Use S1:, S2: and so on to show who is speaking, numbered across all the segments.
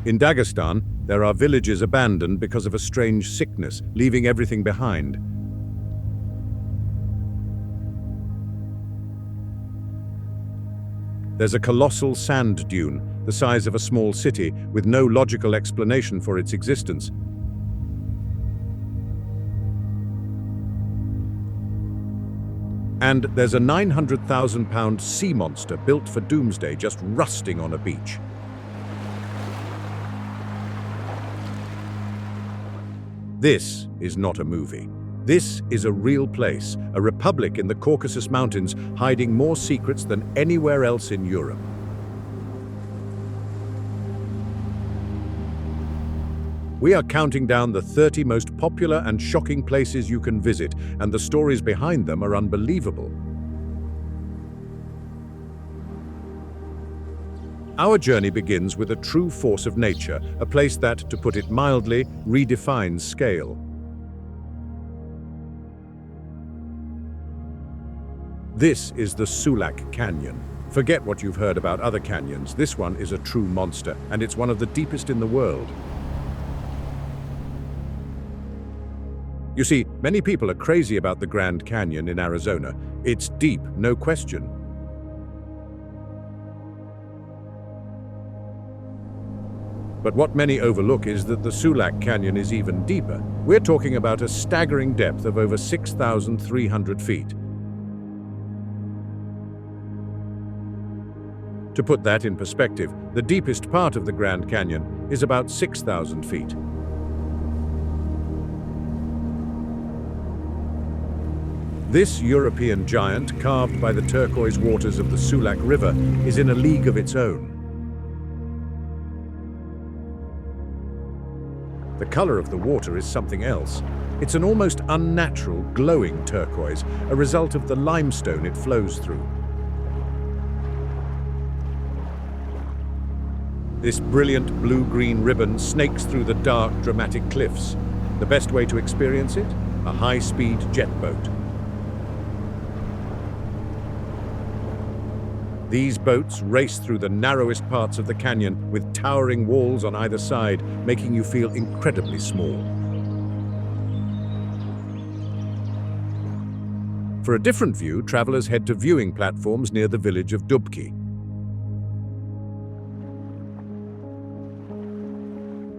S1: In Dagestan, there are villages abandoned because of a strange sickness, leaving everything behind. There's a colossal sand dune, the size of a small city, with no logical explanation for its existence. And there's a 900,000-pound sea monster built for doomsday just rusting on a beach. This is not a movie. This is a real place, a republic in the Caucasus Mountains, hiding more secrets than anywhere else in Europe. We are counting down the 30 most popular and shocking places you can visit, and the stories behind them are unbelievable. Our journey begins with a true force of nature, a place that, to put it mildly, redefines scale. This is the Sulak Canyon. Forget what you've heard about other canyons. This one is a true monster, and it's one of the deepest in the world. You see, many people are crazy about the Grand Canyon in Arizona. It's deep, no question. But what many overlook is that the Sulak Canyon is even deeper. We're talking about a staggering depth of over 6,300 feet. To put that in perspective, the deepest part of the Grand Canyon is about 6,000 feet. This European giant, carved by the turquoise waters of the Sulak River, is in a league of its own. The color of the water is something else. It's an almost unnatural, glowing turquoise, a result of the limestone it flows through. This brilliant blue-green ribbon snakes through the dark, dramatic cliffs. The best way to experience it? A high-speed jet boat. These boats race through the narrowest parts of the canyon with towering walls on either side, making you feel incredibly small. For a different view, travelers head to viewing platforms near the village of Dubki.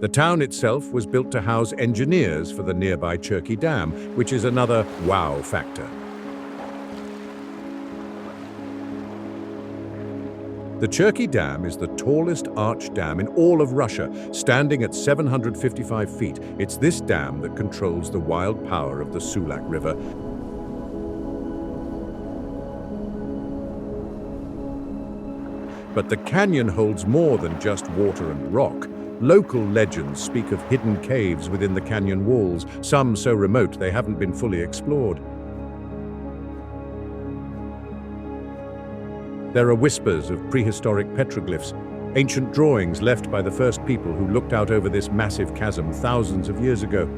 S1: The town itself was built to house engineers for the nearby Cherki Dam, which is another wow factor. The Cherki Dam is the tallest arch dam in all of Russia, standing at 755 feet. It's this dam that controls the wild power of the Sulak River. But the canyon holds more than just water and rock. Local legends speak of hidden caves within the canyon walls, some so remote they haven't been fully explored. There are whispers of prehistoric petroglyphs, ancient drawings left by the first people who looked out over this massive chasm thousands of years ago.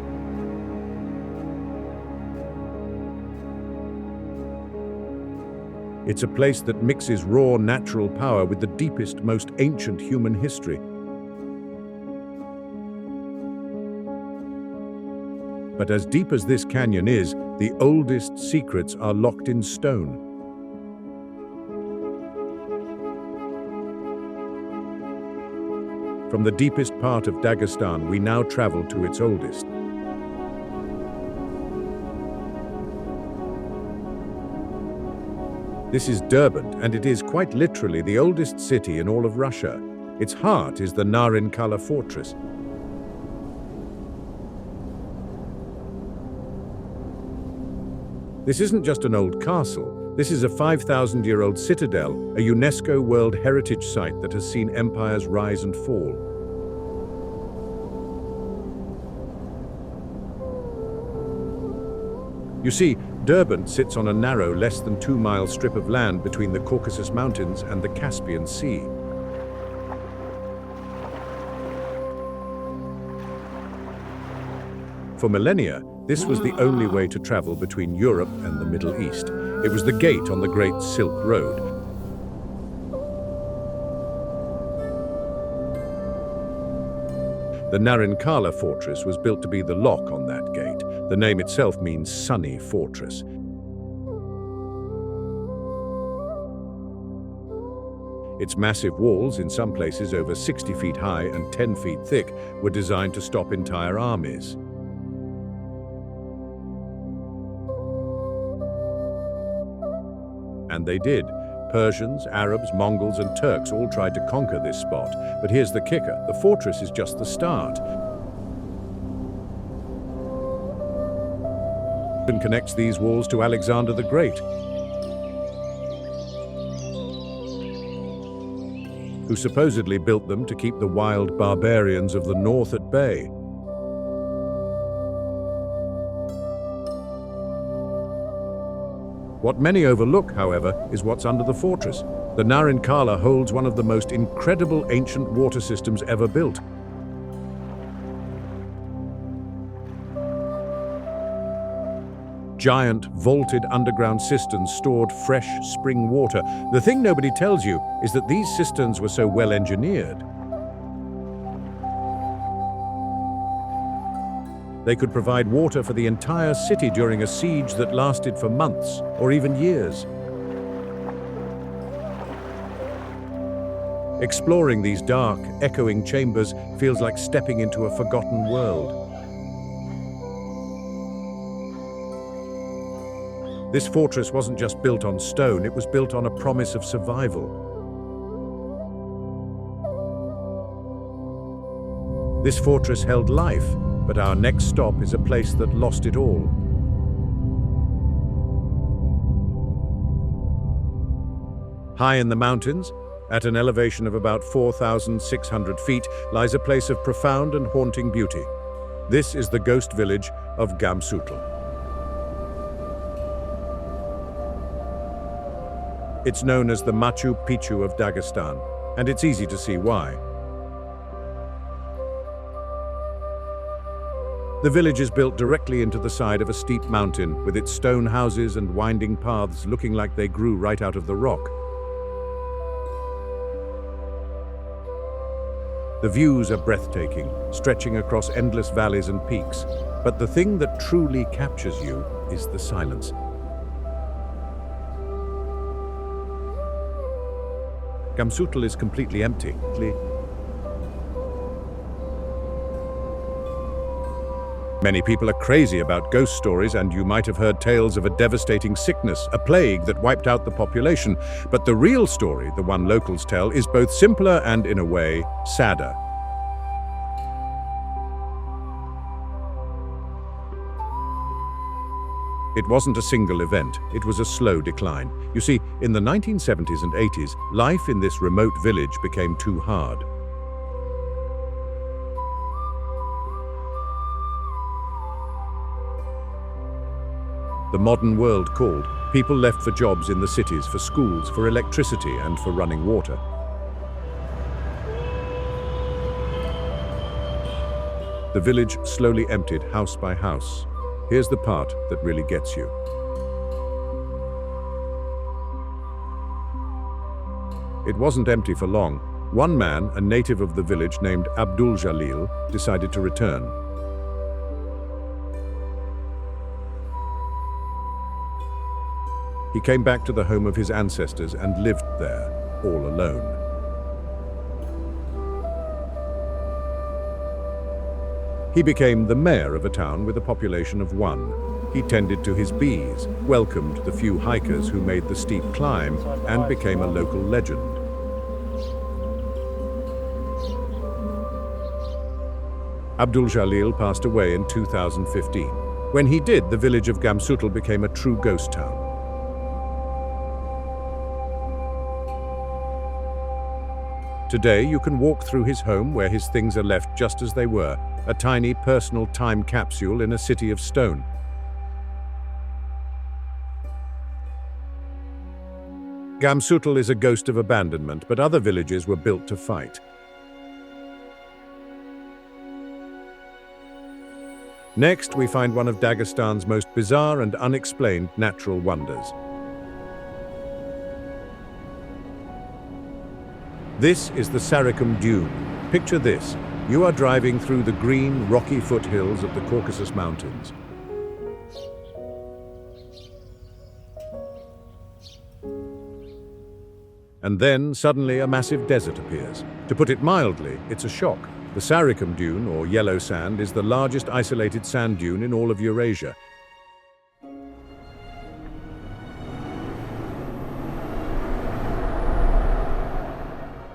S1: It's a place that mixes raw natural power with the deepest, most ancient human history. But as deep as this canyon is, the oldest secrets are locked in stone. From the deepest part of Dagestan, we now travel to its oldest. This is Durban, and it is quite literally the oldest city in all of Russia. Its heart is the Narinkala fortress. This isn't just an old castle. This is a 5,000-year-old citadel, a UNESCO World Heritage Site that has seen empires rise and fall. You see, Durban sits on a narrow, less than 2-mile strip of land between the Caucasus Mountains and the Caspian Sea. For millennia, this was the only way to travel between Europe and the Middle East. It was the gate on the Great Silk Road. The Narinkala fortress was built to be the lock on that gate. The name itself means sunny fortress. Its massive walls, in some places over 60 feet high and 10 feet thick, were designed to stop entire armies. And they did. Persians, Arabs, Mongols, and Turks all tried to conquer this spot. But here's the kicker: the fortress is just the start. And connects these walls to Alexander the Great, who supposedly built them to keep the wild barbarians of the north at bay. What many overlook, however, is what's under the fortress. The Narinkala holds one of the most incredible ancient water systems ever built. Giant, vaulted underground cisterns stored fresh spring water. The thing nobody tells you is that these cisterns were so well engineered. They could provide water for the entire city during a siege that lasted for months or even years. Exploring these dark, echoing chambers feels like stepping into a forgotten world. This fortress wasn't just built on stone, it was built on a promise of survival. This fortress held life, but our next stop is a place that lost it all. High in the mountains, at an elevation of about 4,600 feet, lies a place of profound and haunting beauty. This is the ghost village of Gamsutl. It's known as the Machu Picchu of Dagestan, and it's easy to see why. The village is built directly into the side of a steep mountain, with its stone houses and winding paths looking like they grew right out of the rock. The views are breathtaking, stretching across endless valleys and peaks. But the thing that truly captures you is the silence. Gamsutl is completely empty. Many people are crazy about ghost stories, and you might have heard tales of a devastating sickness, a plague that wiped out the population. But the real story, the one locals tell, is both simpler and, in a way, sadder. It wasn't a single event, it was a slow decline. You see, in the 1970s and 80s, life in this remote village became too hard. The modern world called. People left for jobs in the cities, for schools, for electricity, and for running water. The village slowly emptied house by house. Here's the part that really gets you. It wasn't empty for long. One man, a native of the village named Abdul Jalil, decided to return. He came back to the home of his ancestors and lived there, all alone. He became the mayor of a town with a population of 1. He tended to his bees, welcomed the few hikers who made the steep climb, and became a local legend. Abdul Jalil passed away in 2015. When he did, the village of Gamsutl became a true ghost town. Today, you can walk through his home where his things are left just as they were, a tiny personal time capsule in a city of stone. Gamsutl is a ghost of abandonment, but other villages were built to fight. Next, we find one of Dagestan's most bizarre and unexplained natural wonders. This is the Saricum Dune. Picture this, You are driving through the green, rocky foothills of the Caucasus Mountains. And then, suddenly, a massive desert appears. To put it mildly, it's a shock. The Saricum Dune, or yellow sand, is the largest isolated sand dune in all of Eurasia.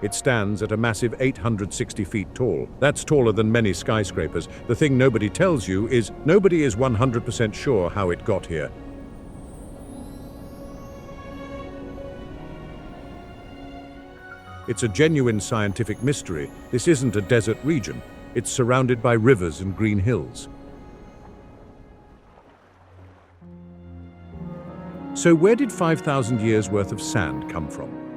S1: It stands at a massive 860 feet tall. That's taller than many skyscrapers. The thing nobody tells you is nobody is 100% sure how it got here. It's a genuine scientific mystery. This isn't a desert region. It's surrounded by rivers and green hills. So where did 5,000 years worth of sand come from?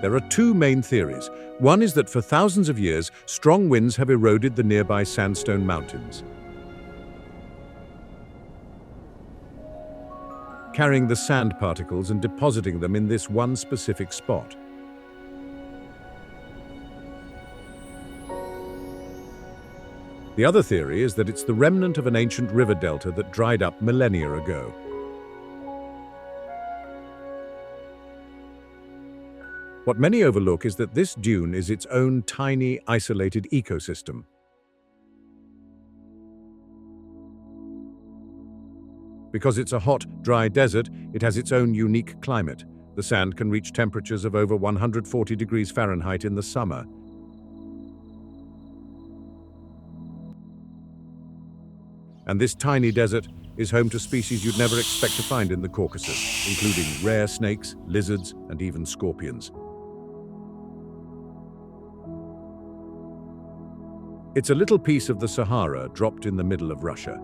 S1: There are two main theories. One is that for thousands of years, strong winds have eroded the nearby sandstone mountains, carrying the sand particles and depositing them in this one specific spot. The other theory is that it's the remnant of an ancient river delta that dried up millennia ago. What many overlook is that this dune is its own tiny, isolated ecosystem. Because it's a hot, dry desert, it has its own unique climate. The sand can reach temperatures of over 140 degrees Fahrenheit in the summer. And this tiny desert is home to species you'd never expect to find in the Caucasus, including rare snakes, lizards, and even scorpions. It's a little piece of the Sahara dropped in the middle of Russia.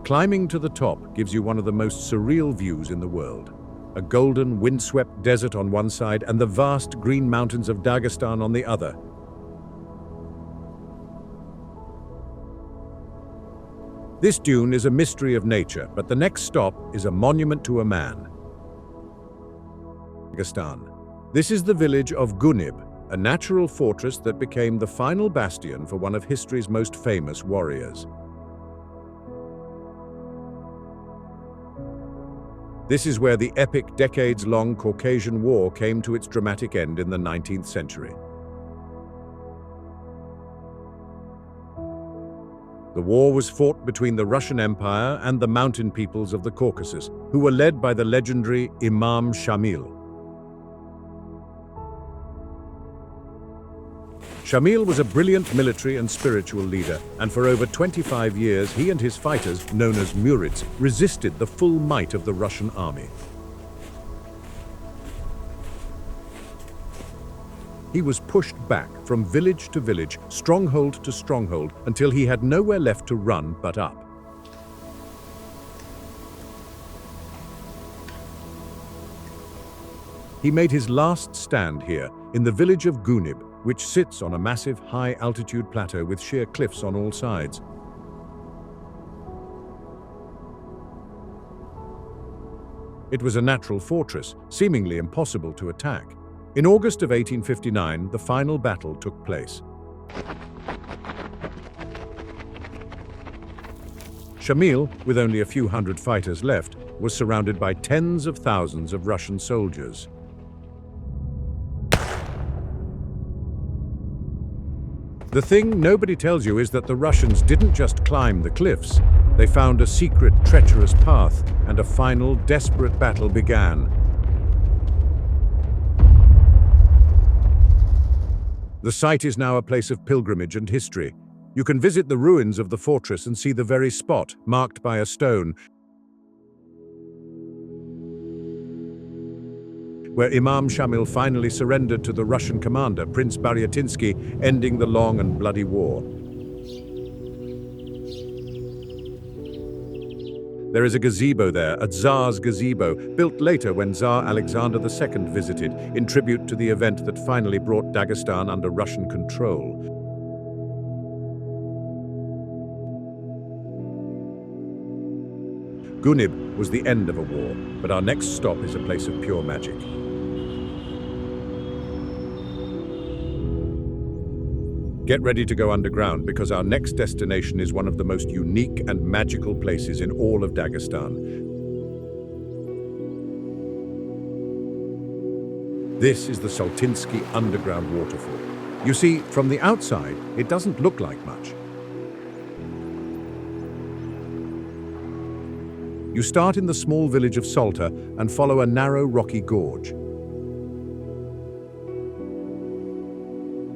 S1: Climbing to the top gives you one of the most surreal views in the world. A golden, windswept desert on one side and the vast green mountains of Dagestan on the other. This dune is a mystery of nature, but the next stop is a monument to a man. Dagestan. This is the village of Gunib, a natural fortress that became the final bastion for one of history's most famous warriors. This is where the epic, decades-long Caucasian War came to its dramatic end in the 19th century. The war was fought between the Russian Empire and the mountain peoples of the Caucasus, who were led by the legendary Imam Shamil. Shamil was a brilliant military and spiritual leader, and for over 25 years he and his fighters, known as Murids, resisted the full might of the Russian army. He was pushed back from village to village, stronghold to stronghold, until he had nowhere left to run but up. He made his last stand here, in the village of Gunib, which sits on a massive, high-altitude plateau with sheer cliffs on all sides. It was a natural fortress, seemingly impossible to attack. In August of 1859, the final battle took place. Shamil, with only a few hundred fighters left, was surrounded by tens of thousands of Russian soldiers. The thing nobody tells you is that the Russians didn't just climb the cliffs. They found a secret, treacherous path, and a final, desperate battle began. The site is now a place of pilgrimage and history. You can visit the ruins of the fortress and see the very spot, marked by a stone, where Imam Shamil finally surrendered to the Russian commander, Prince Baryatinsky, ending the long and bloody war. There is a gazebo there, a Tsar's gazebo, built later when Tsar Alexander II visited, in tribute to the event that finally brought Dagestan under Russian control. Gunib was the end of a war, but our next stop is a place of pure magic. Get ready to go underground because our next destination is one of the most unique and magical places in all of Dagestan. This is the Saltinsky underground waterfall. You see, from the outside, it doesn't look like much. You start in the small village of Salta and follow a narrow rocky gorge.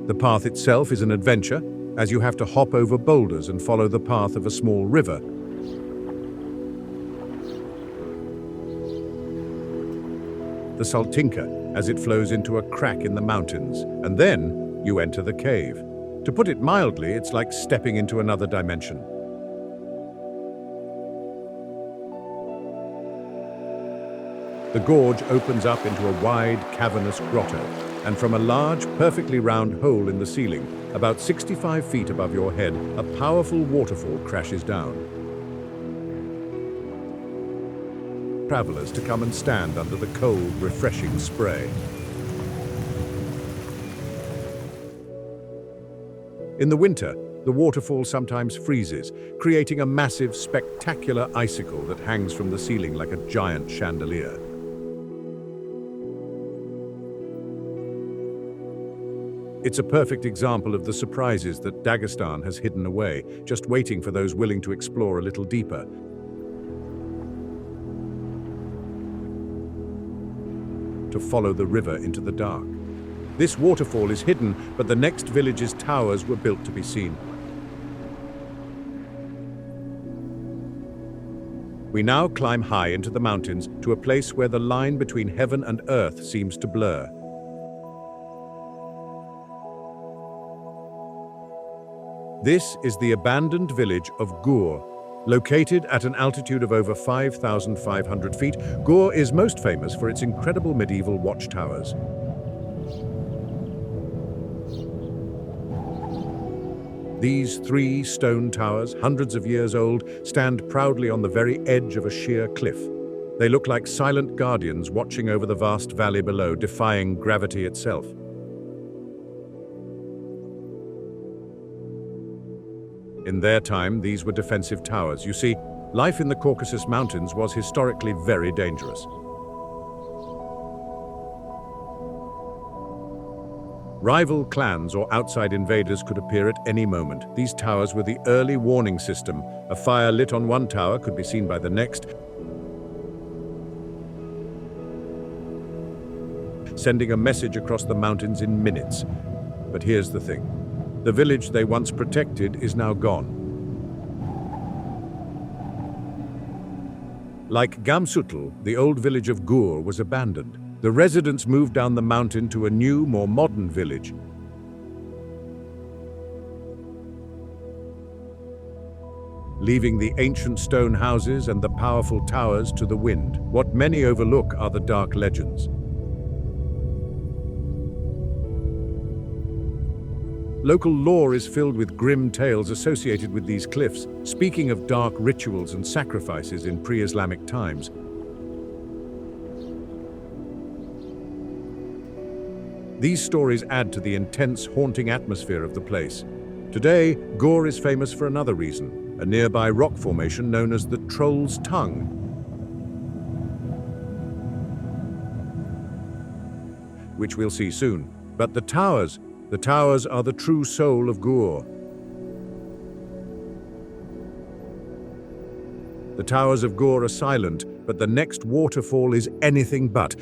S1: The path itself is an adventure, as you have to hop over boulders and follow the path of a small river. The Saltinka, as it flows into a crack in the mountains, and then you enter the cave. To put it mildly, it's like stepping into another dimension. The gorge opens up into a wide, cavernous grotto, and from a large, perfectly round hole in the ceiling, about 65 feet above your head, a powerful waterfall crashes down. Travelers to come and stand under the cold, refreshing spray. In the winter, the waterfall sometimes freezes, creating a massive, spectacular icicle that hangs from the ceiling like a giant chandelier. It's a perfect example of the surprises that Dagestan has hidden away, just waiting for those willing to explore a little deeper. To follow the river into the dark. This waterfall is hidden, but the next village's towers were built to be seen. We now climb high into the mountains to a place where the line between heaven and earth seems to blur. This is the abandoned village of Gur. Located at an altitude of over 5,500 feet, Gur is most famous for its incredible medieval watchtowers. These 3 stone towers, hundreds of years old, stand proudly on the very edge of a sheer cliff. They look like silent guardians watching over the vast valley below, defying gravity itself. In their time, these were defensive towers. You see, life in the Caucasus Mountains was historically very dangerous. Rival clans or outside invaders could appear at any moment. These towers were the early warning system. A fire lit on one tower could be seen by the next, sending a message across the mountains in minutes. But here's the thing. The village they once protected is now gone. Like Gamsutl, the old village of Gur was abandoned. The residents moved down the mountain to a new, more modern village. Leaving the ancient stone houses and the powerful towers to the wind. What many overlook are the dark legends. Local lore is filled with grim tales associated with these cliffs, speaking of dark rituals and sacrifices in pre-Islamic times. These stories add to the intense, haunting atmosphere of the place. Today, Gur is famous for another reason, a nearby rock formation known as the Troll's Tongue. Which we'll see soon. But the towers are the true soul of Gur. The towers of Gur are silent, but the next waterfall is anything but.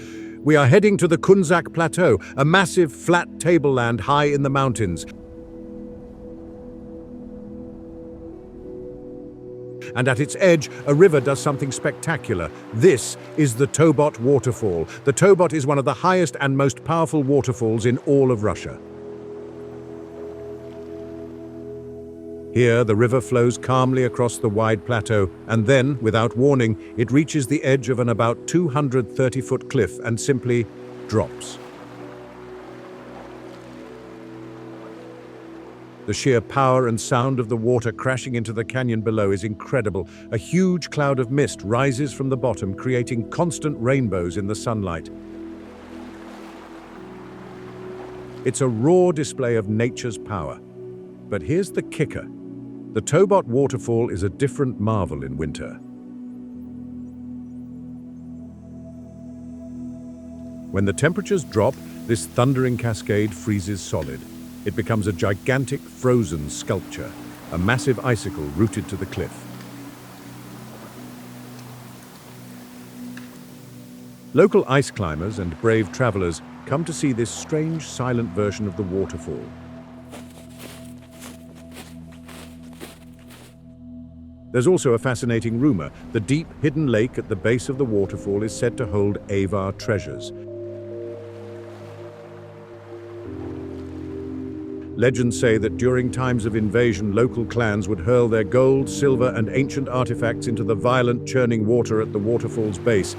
S1: We are heading to the Kunzak Plateau, a massive flat tableland high in the mountains. And at its edge, a river does something spectacular. This is the Tobot waterfall. The Tobot is one of the highest and most powerful waterfalls in all of Russia. Here, the river flows calmly across the wide plateau, and then, without warning, it reaches the edge of an about 230-foot cliff and simply drops. The sheer power and sound of the water crashing into the canyon below is incredible. A huge cloud of mist rises from the bottom, creating constant rainbows in the sunlight. It's a raw display of nature's power. But here's the kicker. The Tobot waterfall is a different marvel in winter. When the temperatures drop, this thundering cascade freezes solid. It becomes a gigantic frozen sculpture, a massive icicle rooted to the cliff. Local ice climbers and brave travelers come to see this strange, silent version of the waterfall. There's also a fascinating rumor. The deep, hidden lake at the base of the waterfall is said to hold Avar treasures. Legends say that during times of invasion, local clans would hurl their gold, silver, and ancient artifacts into the violent, churning water at the waterfall's base,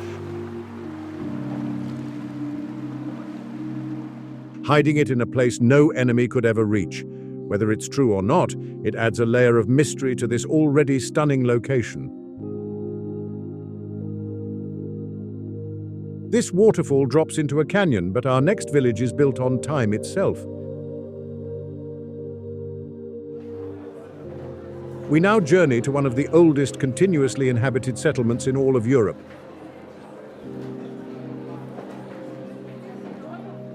S1: hiding it in a place no enemy could ever reach. Whether it's true or not, it adds a layer of mystery to this already stunning location. This waterfall drops into a canyon, but our next village is built on time itself. We now journey to one of the oldest continuously inhabited settlements in all of Europe.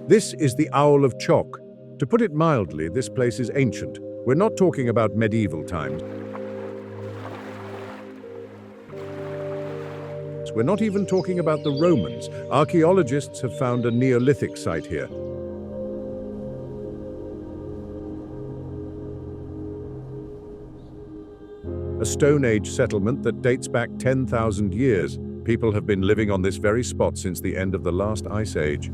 S1: This is the Owl of Chalk. To put it mildly, this place is ancient. We're not talking about medieval times. We're not even talking about the Romans. Archaeologists have found a Neolithic site here. A Stone Age settlement that dates back 10,000 years. People have been living on this very spot since the end of the last ice age.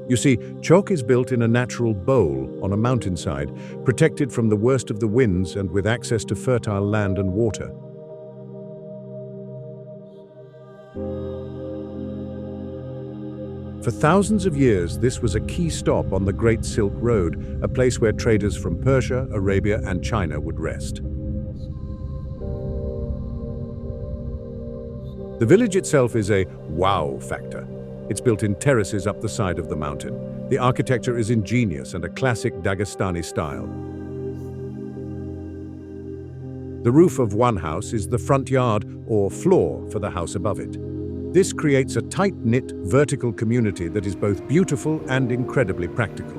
S1: You see, chalk is built in a natural bowl on a mountainside, protected from the worst of the winds and with access to fertile land and water. For thousands of years, this was a key stop on the Great Silk Road, a place where traders from Persia, Arabia, and China would rest. The village itself is a wow factor. It's built in terraces up the side of the mountain. The architecture is ingenious and a classic Dagestani style. The roof of one house is the front yard or floor for the house above it. This creates a tight-knit, vertical community that is both beautiful and incredibly practical.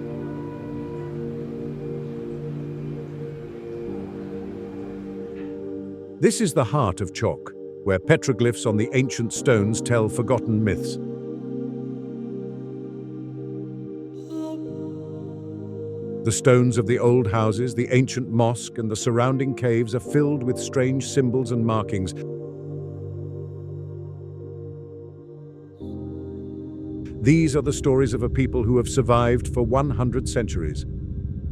S1: This is the heart of chalk, where petroglyphs on the ancient stones tell forgotten myths. The stones of the old houses, the ancient mosque, and the surrounding caves are filled with strange symbols and markings. These are the stories of a people who have survived for 100 centuries.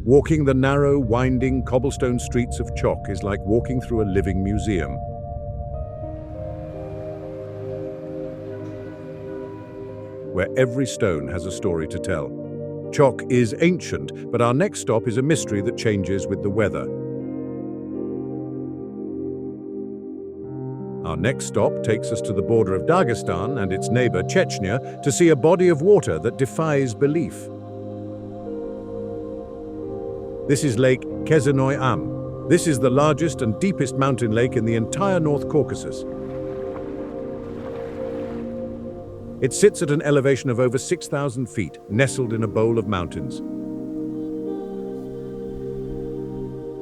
S1: Walking the narrow, winding, cobblestone streets of chalk is like walking through a living museum. Where every stone has a story to tell. Chalk is ancient, but our next stop is a mystery that changes with the weather. Our next stop takes us to the border of Dagestan and its neighbor Chechnya to see a body of water that defies belief. This is Lake Kezenoy Am. This is the largest and deepest mountain lake in the entire North Caucasus. It sits at an elevation of over 6,000 feet, nestled in a bowl of mountains.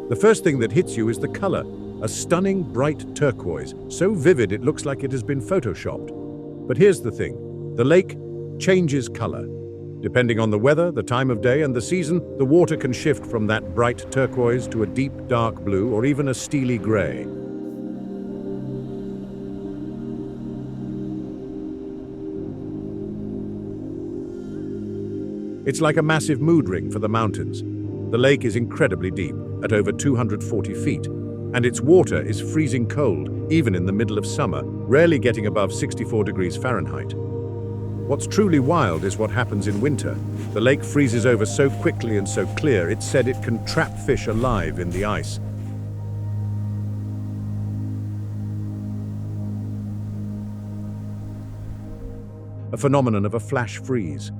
S1: The first thing that hits you is the color, a stunning bright turquoise, so vivid it looks like it has been photoshopped. But here's the thing, the lake changes color. Depending on the weather, the time of day, and the season, the water can shift from that bright turquoise to a deep dark blue or even a steely gray. It's like a massive mood ring for the mountains. The lake is incredibly deep, at over 240 feet, and its water is freezing cold, even in the middle of summer, rarely getting above 64 degrees Fahrenheit. What's truly wild is what happens in winter. The lake freezes over so quickly and so clear, it's said it can trap fish alive in the ice. A phenomenon of a flash freeze.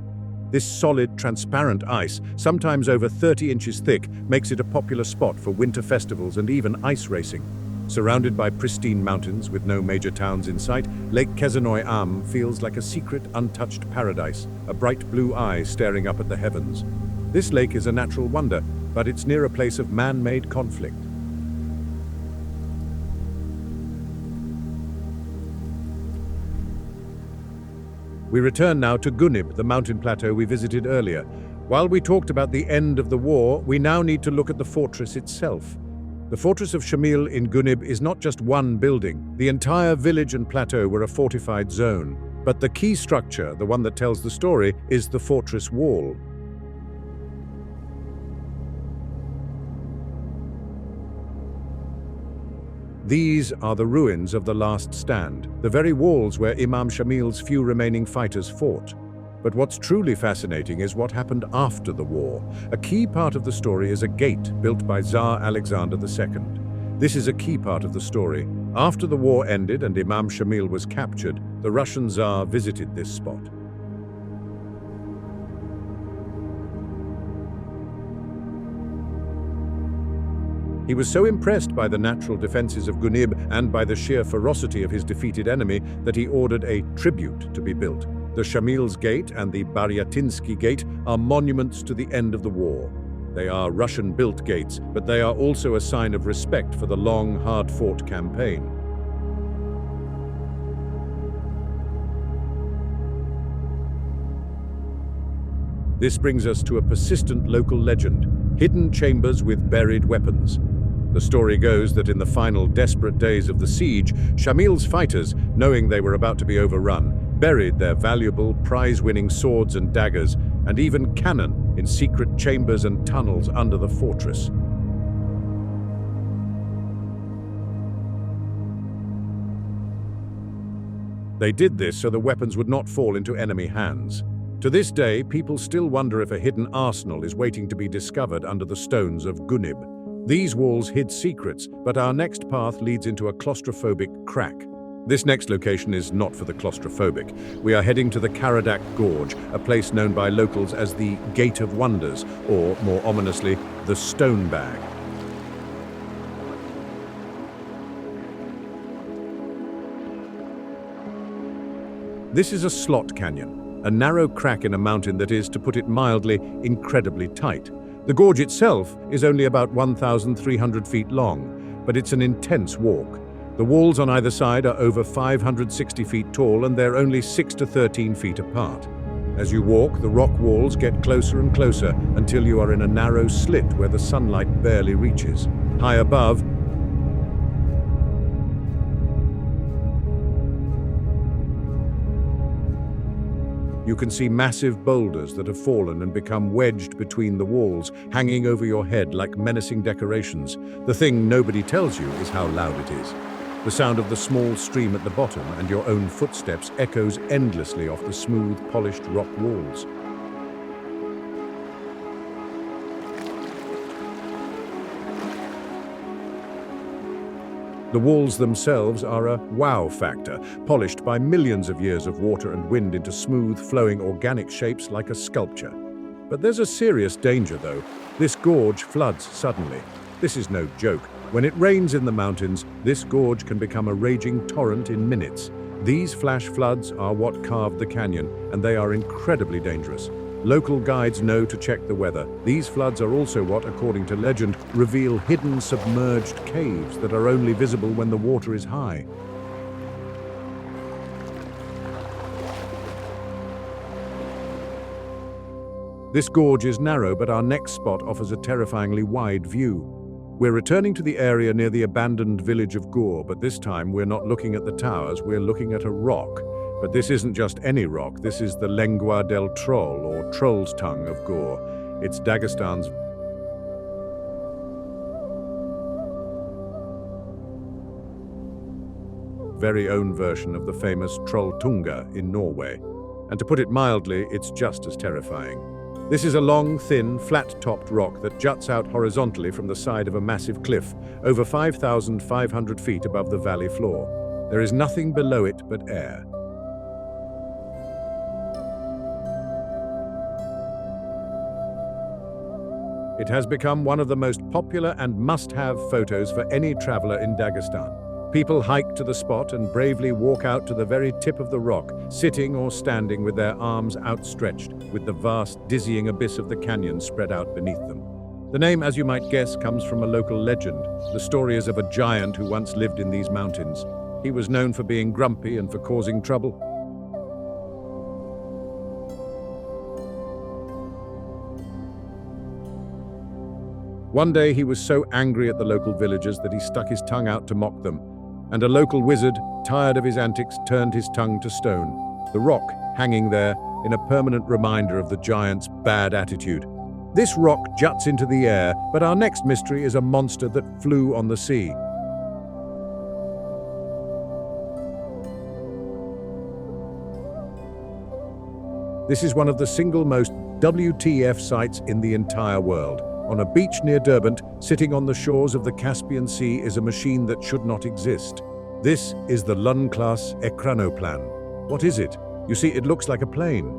S1: This solid, transparent ice, sometimes over 30 inches thick, makes it a popular spot for winter festivals and even ice racing. Surrounded by pristine mountains with no major towns in sight, Lake Kesenoy Am feels like a secret, untouched paradise, a bright blue eye staring up at the heavens. This lake is a natural wonder, but it's near a place of man-made conflict. We return now to Gunib, the mountain plateau we visited earlier. While we talked about the end of the war, we now need to look at the fortress itself. The fortress of Shamil in Gunib is not just one building. The entire village and plateau were a fortified zone. But the key structure, the one that tells the story, is the fortress wall. These are the ruins of the last stand, the very walls where Imam Shamil's few remaining fighters fought. But what's truly fascinating is what happened after the war. A key part of the story is a gate built by Tsar Alexander II. This is a key part of the story. After the war ended and Imam Shamil was captured, the Russian Tsar visited this spot. He was so impressed by the natural defenses of Gunib and by the sheer ferocity of his defeated enemy that he ordered a tribute to be built. The Shamil's Gate and the Baryatinsky Gate are monuments to the end of the war. They are Russian-built gates, but they are also a sign of respect for the long, hard-fought campaign. This brings us to a persistent local legend, hidden chambers with buried weapons. The story goes that in the final desperate days of the siege, Shamil's fighters, knowing they were about to be overrun, buried their valuable, prize-winning swords and daggers, and even cannon in secret chambers and tunnels under the fortress. They did this so the weapons would not fall into enemy hands. To this day, people still wonder if a hidden arsenal is waiting to be discovered under the stones of Gunib. These walls hid secrets, but our next path leads into a claustrophobic crack. This next location is not for the claustrophobic. We are heading to the Karadak Gorge, a place known by locals as the Gate of Wonders, or more ominously, the Stone Bag. This is a slot canyon, a narrow crack in a mountain that is, to put it mildly, incredibly tight. The gorge itself is only about 1,300 feet long, but it's an intense walk. The walls on either side are over 560 feet tall and they're only 6 to 13 feet apart. As you walk, the rock walls get closer and closer until you are in a narrow slit where the sunlight barely reaches. High above, you can see massive boulders that have fallen and become wedged between the walls, hanging over your head like menacing decorations. The thing nobody tells you is how loud it is. The sound of the small stream at the bottom and your own footsteps echoes endlessly off the smooth, polished rock walls. The walls themselves are a wow factor, polished by millions of years of water and wind into smooth, flowing organic shapes like a sculpture. But there's a serious danger, though. This gorge floods suddenly. This is no joke. When it rains in the mountains, this gorge can become a raging torrent in minutes. These flash floods are what carved the canyon, and they are incredibly dangerous. Local guides know to check the weather. These floods are also what, according to legend, reveal hidden submerged caves that are only visible when the water is high. This gorge is narrow, but our next spot offers a terrifyingly wide view. We're returning to the area near the abandoned village of Gur, but this time we're not looking at the towers, we're looking at a rock. But this isn't just any rock, this is the Lengua del Troll, or Troll's Tongue of Gur. It's Dagestan's very own version of the famous Trolltunga in Norway. And to put it mildly, it's just as terrifying. This is a long, thin, flat-topped rock that juts out horizontally from the side of a massive cliff, over 5,500 feet above the valley floor. There is nothing below it but air. It has become one of the most popular and must-have photos for any traveler in Dagestan. People hike to the spot and bravely walk out to the very tip of the rock, sitting or standing with their arms outstretched, with the vast, dizzying abyss of the canyon spread out beneath them. The name, as you might guess, comes from a local legend. The story is of a giant who once lived in these mountains. He was known for being grumpy and for causing trouble. One day he was so angry at the local villagers that he stuck his tongue out to mock them, and a local wizard, tired of his antics, turned his tongue to stone, the rock hanging there in a permanent reminder of the giant's bad attitude. This rock juts into the air, but our next mystery is a monster that flew on the sea. This is one of the single most WTF sights in the entire world. On a beach near Derbent, sitting on the shores of the Caspian Sea, is a machine that should not exist. This is the Lun-class ekranoplan. What is it? You see, it looks like a plane.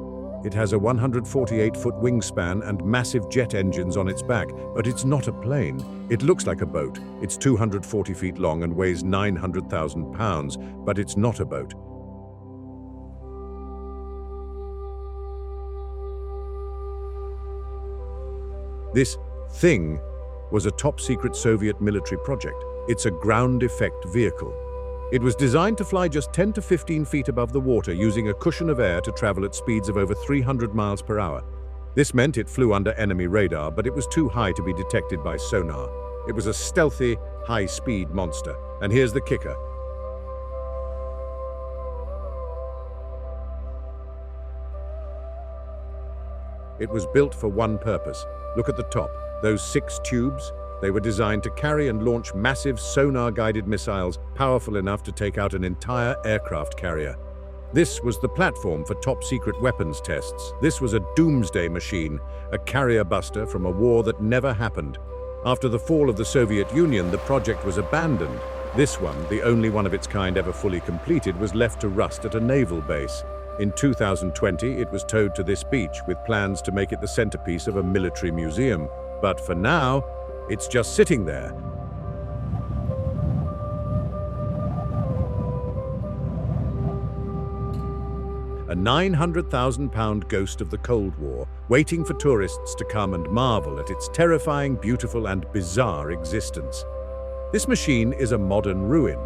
S1: It has a 148-foot wingspan and massive jet engines on its back, but it's not a plane. It looks like a boat. It's 240 feet long and weighs 900,000 pounds, but it's not a boat. This thing was a top-secret Soviet military project. It's a ground-effect vehicle. It was designed to fly just 10 to 15 feet above the water, using a cushion of air to travel at speeds of over 300 miles per hour. This meant it flew under enemy radar, but it was too high to be detected by sonar. It was a stealthy, high-speed monster. And here's the kicker. It was built for one purpose. Look at the top. Those 6 tubes, they were designed to carry and launch massive sonar-guided missiles powerful enough to take out an entire aircraft carrier. This was the platform for top-secret weapons tests. This was a doomsday machine, a carrier buster from a war that never happened. After the fall of the Soviet Union, the project was abandoned. This one, the only one of its kind ever fully completed, was left to rust at a naval base. In 2020, it was towed to this beach with plans to make it the centerpiece of a military museum. But for now, it's just sitting there. A 900,000-pound ghost of the Cold War, waiting for tourists to come and marvel at its terrifying, beautiful, and bizarre existence. This machine is a modern ruin,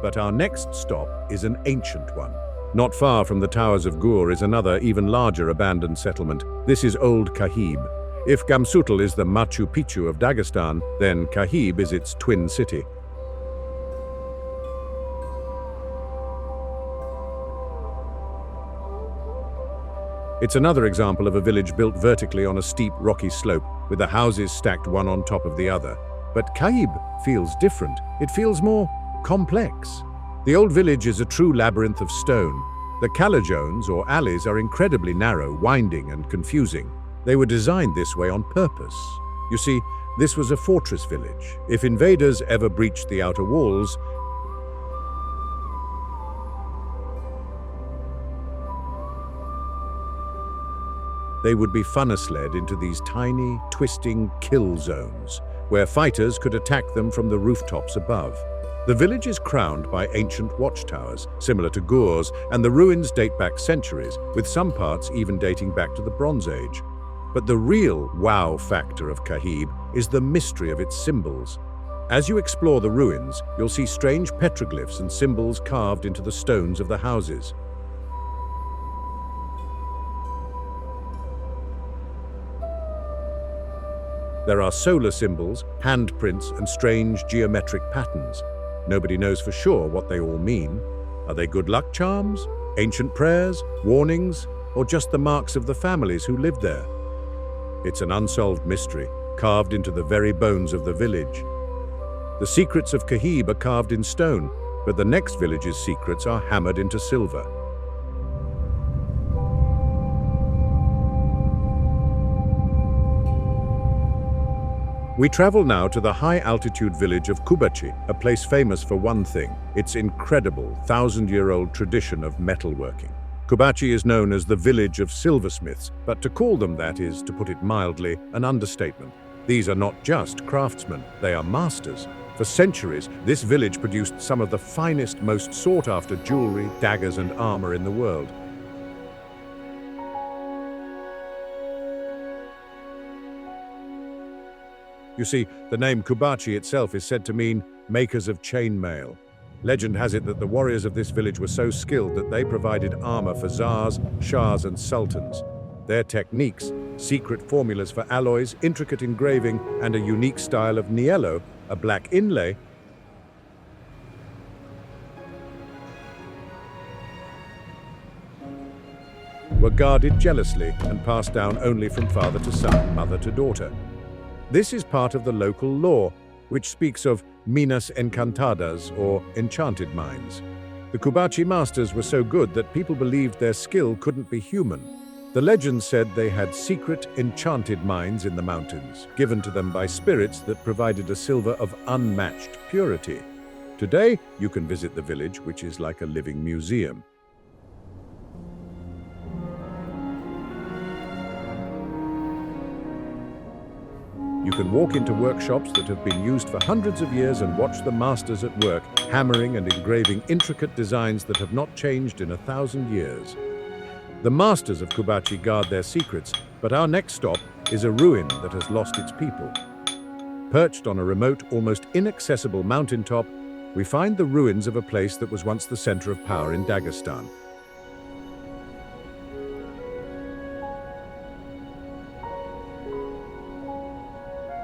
S1: but our next stop is an ancient one. Not far from the Towers of Gur is another, even larger abandoned settlement. This is Old Kahib. If Gamsutl is the Machu Picchu of Dagestan, then Kahib is its twin city. It's another example of a village built vertically on a steep, rocky slope, with the houses stacked one on top of the other. But Kahib feels different. It feels more complex. The old village is a true labyrinth of stone. The calajones, or alleys, are incredibly narrow, winding, and confusing. They were designed this way on purpose. You see, this was a fortress village. If invaders ever breached the outer walls, they would be funnel-led into these tiny, twisting kill zones, where fighters could attack them from the rooftops above. The village is crowned by ancient watchtowers, similar to Gur's, and the ruins date back centuries, with some parts even dating back to the Bronze Age. But the real wow factor of Kahib is the mystery of its symbols. As you explore the ruins, you'll see strange petroglyphs and symbols carved into the stones of the houses. There are solar symbols, handprints, and strange geometric patterns. Nobody knows for sure what they all mean. Are they good luck charms, ancient prayers, warnings, or just the marks of the families who lived there? It's an unsolved mystery, carved into the very bones of the village. The secrets of Kahib are carved in stone, but the next village's secrets are hammered into silver. We travel now to the high-altitude village of Kubachi, a place famous for one thing, its incredible 1,000-year-old tradition of metalworking. Kubachi is known as the village of silversmiths, but to call them that is, to put it mildly, an understatement. These are not just craftsmen, they are masters. For centuries, this village produced some of the finest, most sought-after jewelry, daggers, and armor in the world. You see, the name Kubachi itself is said to mean makers of chainmail. Legend has it that the warriors of this village were so skilled that they provided armor for czars, shahs, and sultans. Their techniques, secret formulas for alloys, intricate engraving, and a unique style of niello, a black inlay, were guarded jealously and passed down only from father to son, mother to daughter. This is part of the local law, which speaks of minas encantadas, or enchanted mines. The Kubachi masters were so good that people believed their skill couldn't be human. The legend said they had secret enchanted mines in the mountains, given to them by spirits that provided a silver of unmatched purity. Today, you can visit the village, which is like a living museum. You can walk into workshops that have been used for hundreds of years and watch the masters at work, hammering and engraving intricate designs that have not changed in 1,000 years. The masters of Kubachi guard their secrets, but our next stop is a ruin that has lost its people. Perched on a remote, almost inaccessible mountaintop, we find the ruins of a place that was once the center of power in Dagestan.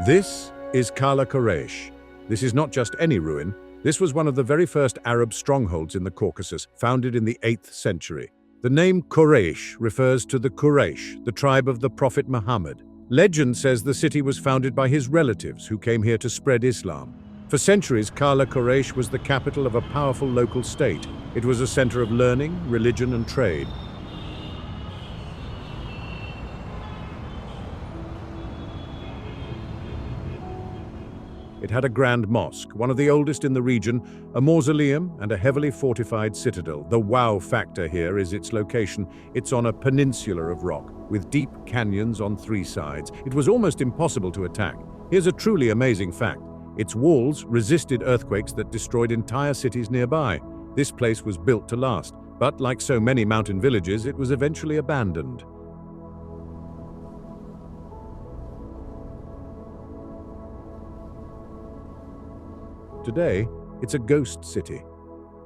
S1: This is Kala Quraysh. This is not just any ruin. This was one of the very first Arab strongholds in the Caucasus, founded in the 8th century. The name Quraysh refers to the Quraysh, the tribe of the Prophet Muhammad. Legend says the city was founded by his relatives who came here to spread Islam. For centuries, Kala Quraysh was the capital of a powerful local state. It was a center of learning, religion, and trade. It had a grand mosque, one of the oldest in the region, a mausoleum, and a heavily fortified citadel. The wow factor here is its location. It's on a peninsula of rock, with deep canyons on 3 sides. It was almost impossible to attack. Here's a truly amazing fact. Its walls resisted earthquakes that destroyed entire cities nearby. This place was built to last, but like so many mountain villages, it was eventually abandoned. Today, it's a ghost city.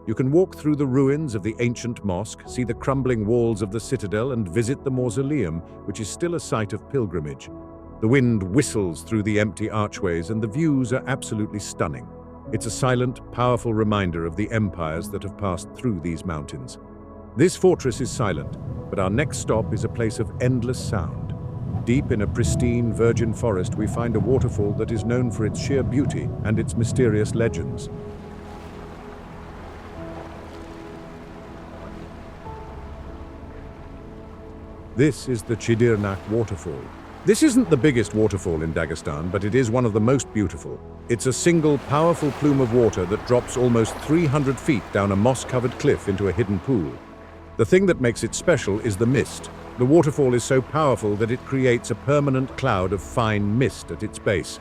S1: You can walk through the ruins of the ancient mosque, see the crumbling walls of the citadel, and visit the mausoleum, which is still a site of pilgrimage. The wind whistles through the empty archways, and the views are absolutely stunning. It's a silent, powerful reminder of the empires that have passed through these mountains. This fortress is silent, but our next stop is a place of endless sound. Deep in a pristine, virgin forest, we find a waterfall that is known for its sheer beauty and its mysterious legends. This is the Chidirnak waterfall. This isn't the biggest waterfall in Dagestan, but it is one of the most beautiful. It's a single, powerful plume of water that drops almost 300 feet down a moss-covered cliff into a hidden pool. The thing that makes it special is the mist. The waterfall is so powerful that it creates a permanent cloud of fine mist at its base.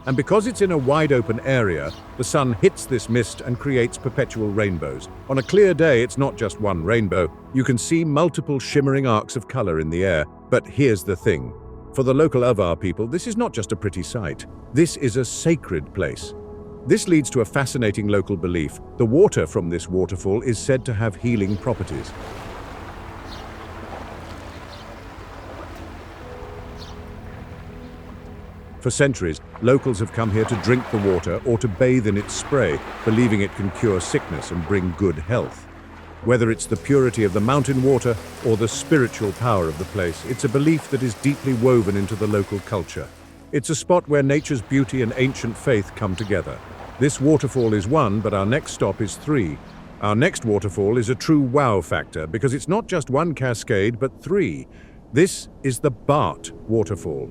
S1: And because it's in a wide open area, the sun hits this mist and creates perpetual rainbows. On a clear day, it's not just one rainbow. You can see multiple shimmering arcs of color in the air. But here's the thing. For the local Avar people, this is not just a pretty sight. This is a sacred place. This leads to a fascinating local belief. The water from this waterfall is said to have healing properties. For centuries, locals have come here to drink the water or to bathe in its spray, believing it can cure sickness and bring good health. Whether it's the purity of the mountain water or the spiritual power of the place, it's a belief that is deeply woven into the local culture. It's a spot where nature's beauty and ancient faith come together. This waterfall is one, but our next stop is 3. Our next waterfall is a true wow factor because it's not just one cascade, but three. This is the Bart waterfall.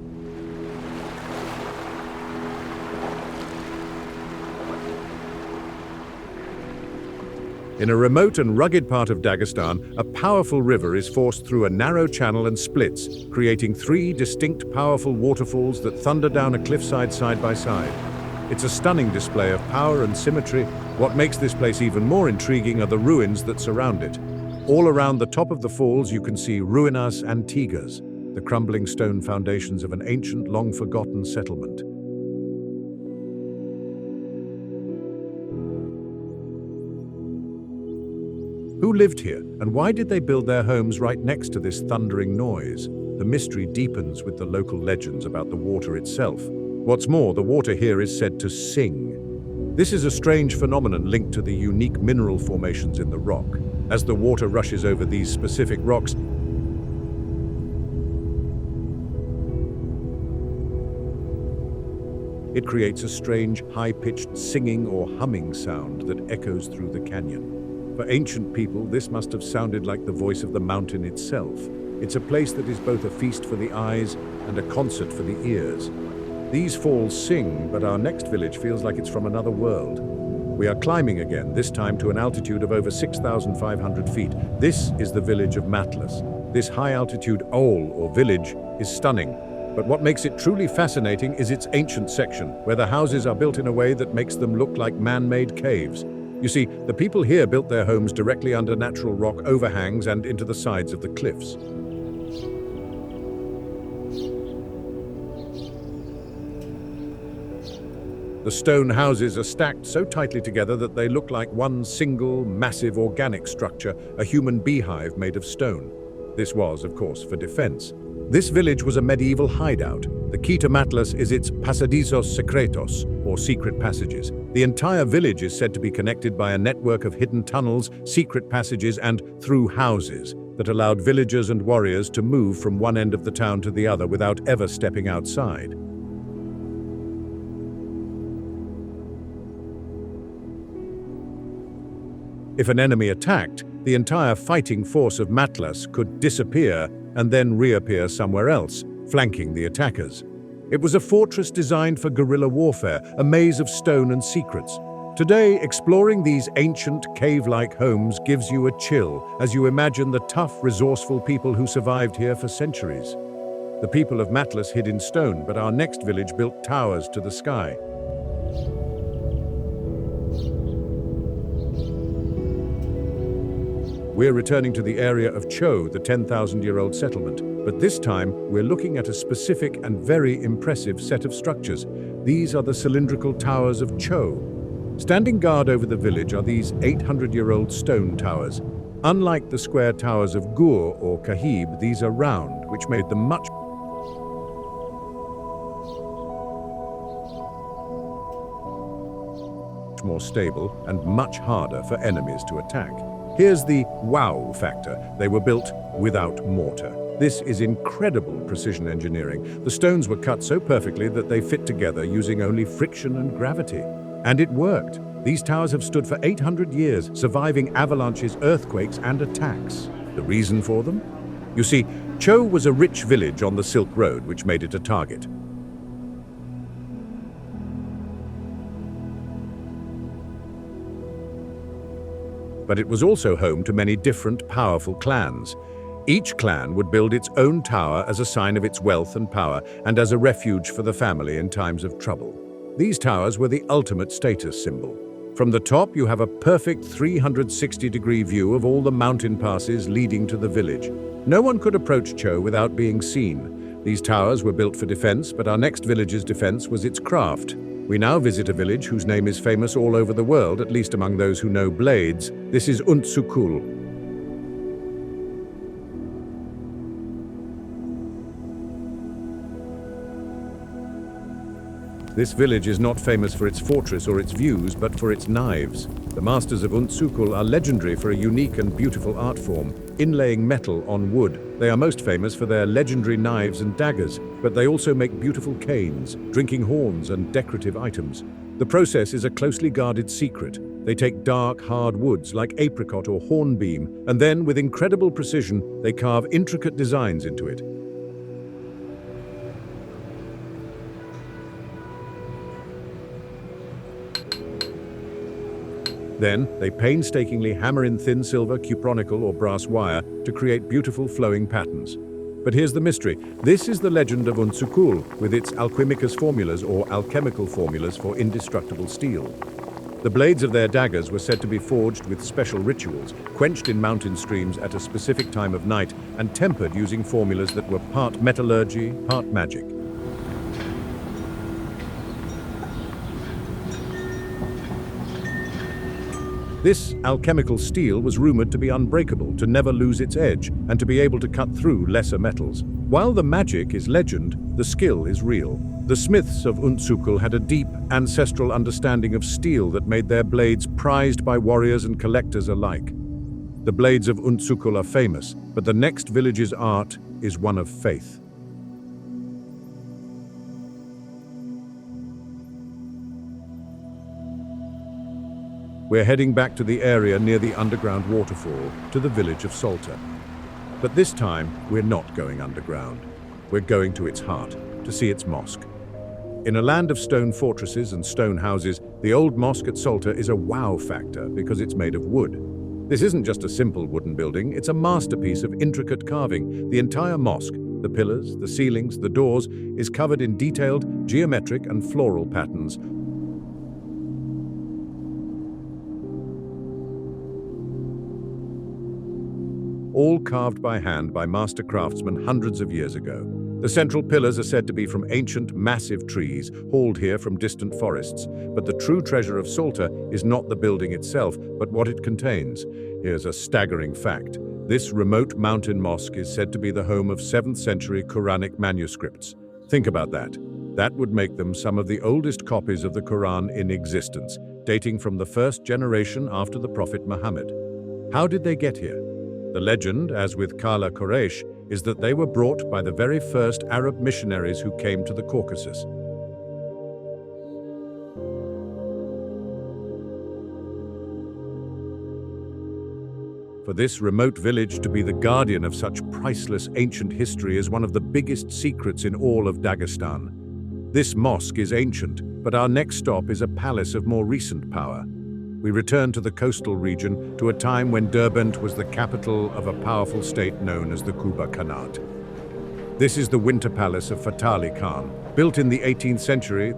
S1: In a remote and rugged part of Dagestan, a powerful river is forced through a narrow channel and splits, creating three distinct powerful waterfalls that thunder down a cliffside side by side. It's a stunning display of power and symmetry. What makes this place even more intriguing are the ruins that surround it. All around the top of the falls you can see ruinas antiguas, the crumbling stone foundations of an ancient, long-forgotten settlement. Who lived here, and why did they build their homes right next to this thundering noise? The mystery deepens with the local legends about the water itself. What's more, the water here is said to sing. This is a strange phenomenon linked to the unique mineral formations in the rock. As the water rushes over these specific rocks, it creates a strange, high-pitched singing or humming sound that echoes through the canyon. For ancient people, this must have sounded like the voice of the mountain itself. It's a place that is both a feast for the eyes and a concert for the ears. These falls sing, but our next village feels like it's from another world. We are climbing again, this time to an altitude of over 6,500 feet. This is the village of Matlas. This high-altitude aul, or village, is stunning. But what makes it truly fascinating is its ancient section, where the houses are built in a way that makes them look like man-made caves. You see, the people here built their homes directly under natural rock overhangs and into the sides of the cliffs. The stone houses are stacked so tightly together that they look like one single, massive organic structure, a human beehive made of stone. This was, of course, for defense. This village was a medieval hideout. The key to Matlas is its pasadizos secretos, or secret passages. The entire village is said to be connected by a network of hidden tunnels, secret passages, and through houses that allowed villagers and warriors to move from one end of the town to the other without ever stepping outside. If an enemy attacked, the entire fighting force of Matlas could disappear and then reappear somewhere else, flanking the attackers. It was a fortress designed for guerrilla warfare, a maze of stone and secrets. Today, exploring these ancient, cave-like homes gives you a chill as you imagine the tough, resourceful people who survived here for centuries. The people of Matlas hid in stone, but our next village built towers to the sky. We're returning to the area of Cho, the 10,000-year-old settlement, but this time we're looking at a specific and very impressive set of structures. These are the cylindrical towers of Cho. Standing guard over the village are these 800-year-old stone towers. Unlike the square towers of Gur or Kahib, these are round, which made them much more stable and much harder for enemies to attack. Here's the wow factor. They were built without mortar. This is incredible precision engineering. The stones were cut so perfectly that they fit together using only friction and gravity. And it worked. These towers have stood for 800 years, surviving avalanches, earthquakes, and attacks. The reason for them? You see, Cho was a rich village on the Silk Road, which made it a target. But it was also home to many different, powerful clans. Each clan would build its own tower as a sign of its wealth and power, and as a refuge for the family in times of trouble. These towers were the ultimate status symbol. From the top, you have a perfect 360-degree view of all the mountain passes leading to the village. No one could approach Cho without being seen. These towers were built for defense, but our next village's defense was its craft. We now visit a village whose name is famous all over the world, at least among those who know blades. This is Untsukul. This village is not famous for its fortress or its views, but for its knives. The masters of Untsukul are legendary for a unique and beautiful art form, inlaying metal on wood. They are most famous for their legendary knives and daggers, but they also make beautiful canes, drinking horns, and decorative items. The process is a closely guarded secret. They take dark, hard woods like apricot or hornbeam, and then, with incredible precision, they carve intricate designs into it. Then, they painstakingly hammer in thin silver, cupronickel, or brass wire to create beautiful flowing patterns. But here's the mystery. This is the legend of Untsukul, with its alchemicus formulas or alchemical formulas for indestructible steel. The blades of their daggers were said to be forged with special rituals, quenched in mountain streams at a specific time of night, and tempered using formulas that were part metallurgy, part magic. This alchemical steel was rumored to be unbreakable, to never lose its edge, and to be able to cut through lesser metals. While the magic is legend, the skill is real. The smiths of Untsukul had a deep, ancestral understanding of steel that made their blades prized by warriors and collectors alike. The blades of Untsukul are famous, but the next village's art is one of faith. We're heading back to the area near the underground waterfall, to the village of Salta. But this time, we're not going underground. We're going to its heart, to see its mosque. In a land of stone fortresses and stone houses, the old mosque at Salta is a wow factor because it's made of wood. This isn't just a simple wooden building, it's a masterpiece of intricate carving. The entire mosque, the pillars, the ceilings, the doors, is covered in detailed, geometric and floral patterns, all carved by hand by master craftsmen hundreds of years ago. The central pillars are said to be from ancient, massive trees, hauled here from distant forests. But the true treasure of Salta is not the building itself, but what it contains. Here's a staggering fact. This remote mountain mosque is said to be the home of 7th century Quranic manuscripts. Think about that. That would make them some of the oldest copies of the Quran in existence, dating from the first generation after the Prophet Muhammad. How did they get here? The legend, as with Kala Quraysh, is that they were brought by the very first Arab missionaries who came to the Caucasus. For this remote village to be the guardian of such priceless ancient history is one of the biggest secrets in all of Dagestan. This mosque is ancient, but our next stop is a palace of more recent power. We return to the coastal region, to a time when Derbent was the capital of a powerful state known as the Kuba Khanate. This is the winter palace of Fatali Khan, built in the 18th century.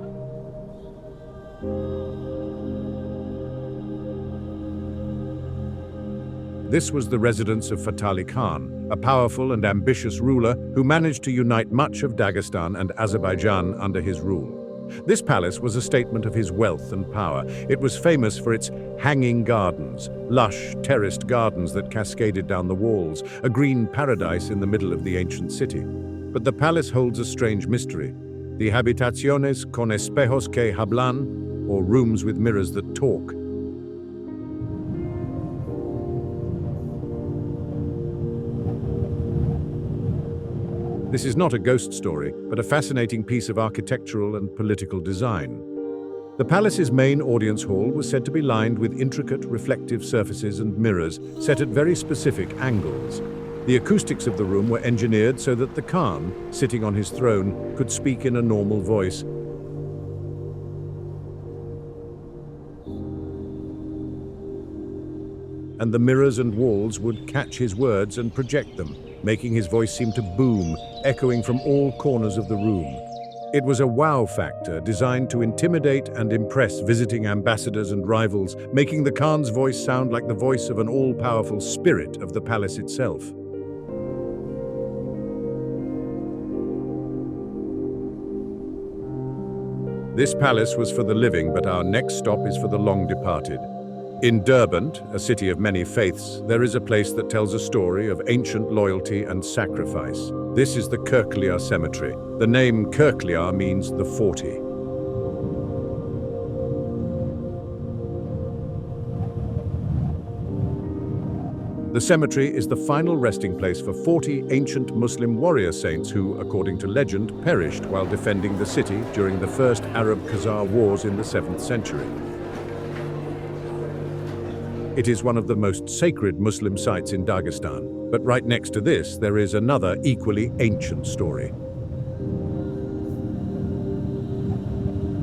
S1: This was the residence of Fatali Khan, a powerful and ambitious ruler who managed to unite much of Dagestan and Azerbaijan under his rule. This palace was a statement of his wealth and power. It was famous for its hanging gardens, lush, terraced gardens that cascaded down the walls, a green paradise in the middle of the ancient city. But the palace holds a strange mystery. The habitaciones con espejos que hablan, or rooms with mirrors that talk. This is not a ghost story, but a fascinating piece of architectural and political design. The palace's main audience hall was said to be lined with intricate reflective surfaces and mirrors set at very specific angles. The acoustics of the room were engineered so that the Khan, sitting on his throne, could speak in a normal voice. And the mirrors and walls would catch his words and project them, making his voice seem to boom, echoing from all corners of the room. It was a wow factor designed to intimidate and impress visiting ambassadors and rivals, making the Khan's voice sound like the voice of an all-powerful spirit of the palace itself. This palace was for the living, but our next stop is for the long-departed. In Derbent, a city of many faiths, there is a place that tells a story of ancient loyalty and sacrifice. This is the Kirkliar Cemetery. The name Kirkliar means the 40. The cemetery is the final resting place for 40 ancient Muslim warrior saints who, according to legend, perished while defending the city during the first Arab-Khazar wars in the 7th century. It is one of the most sacred Muslim sites in Dagestan. But right next to this, there is another equally ancient story.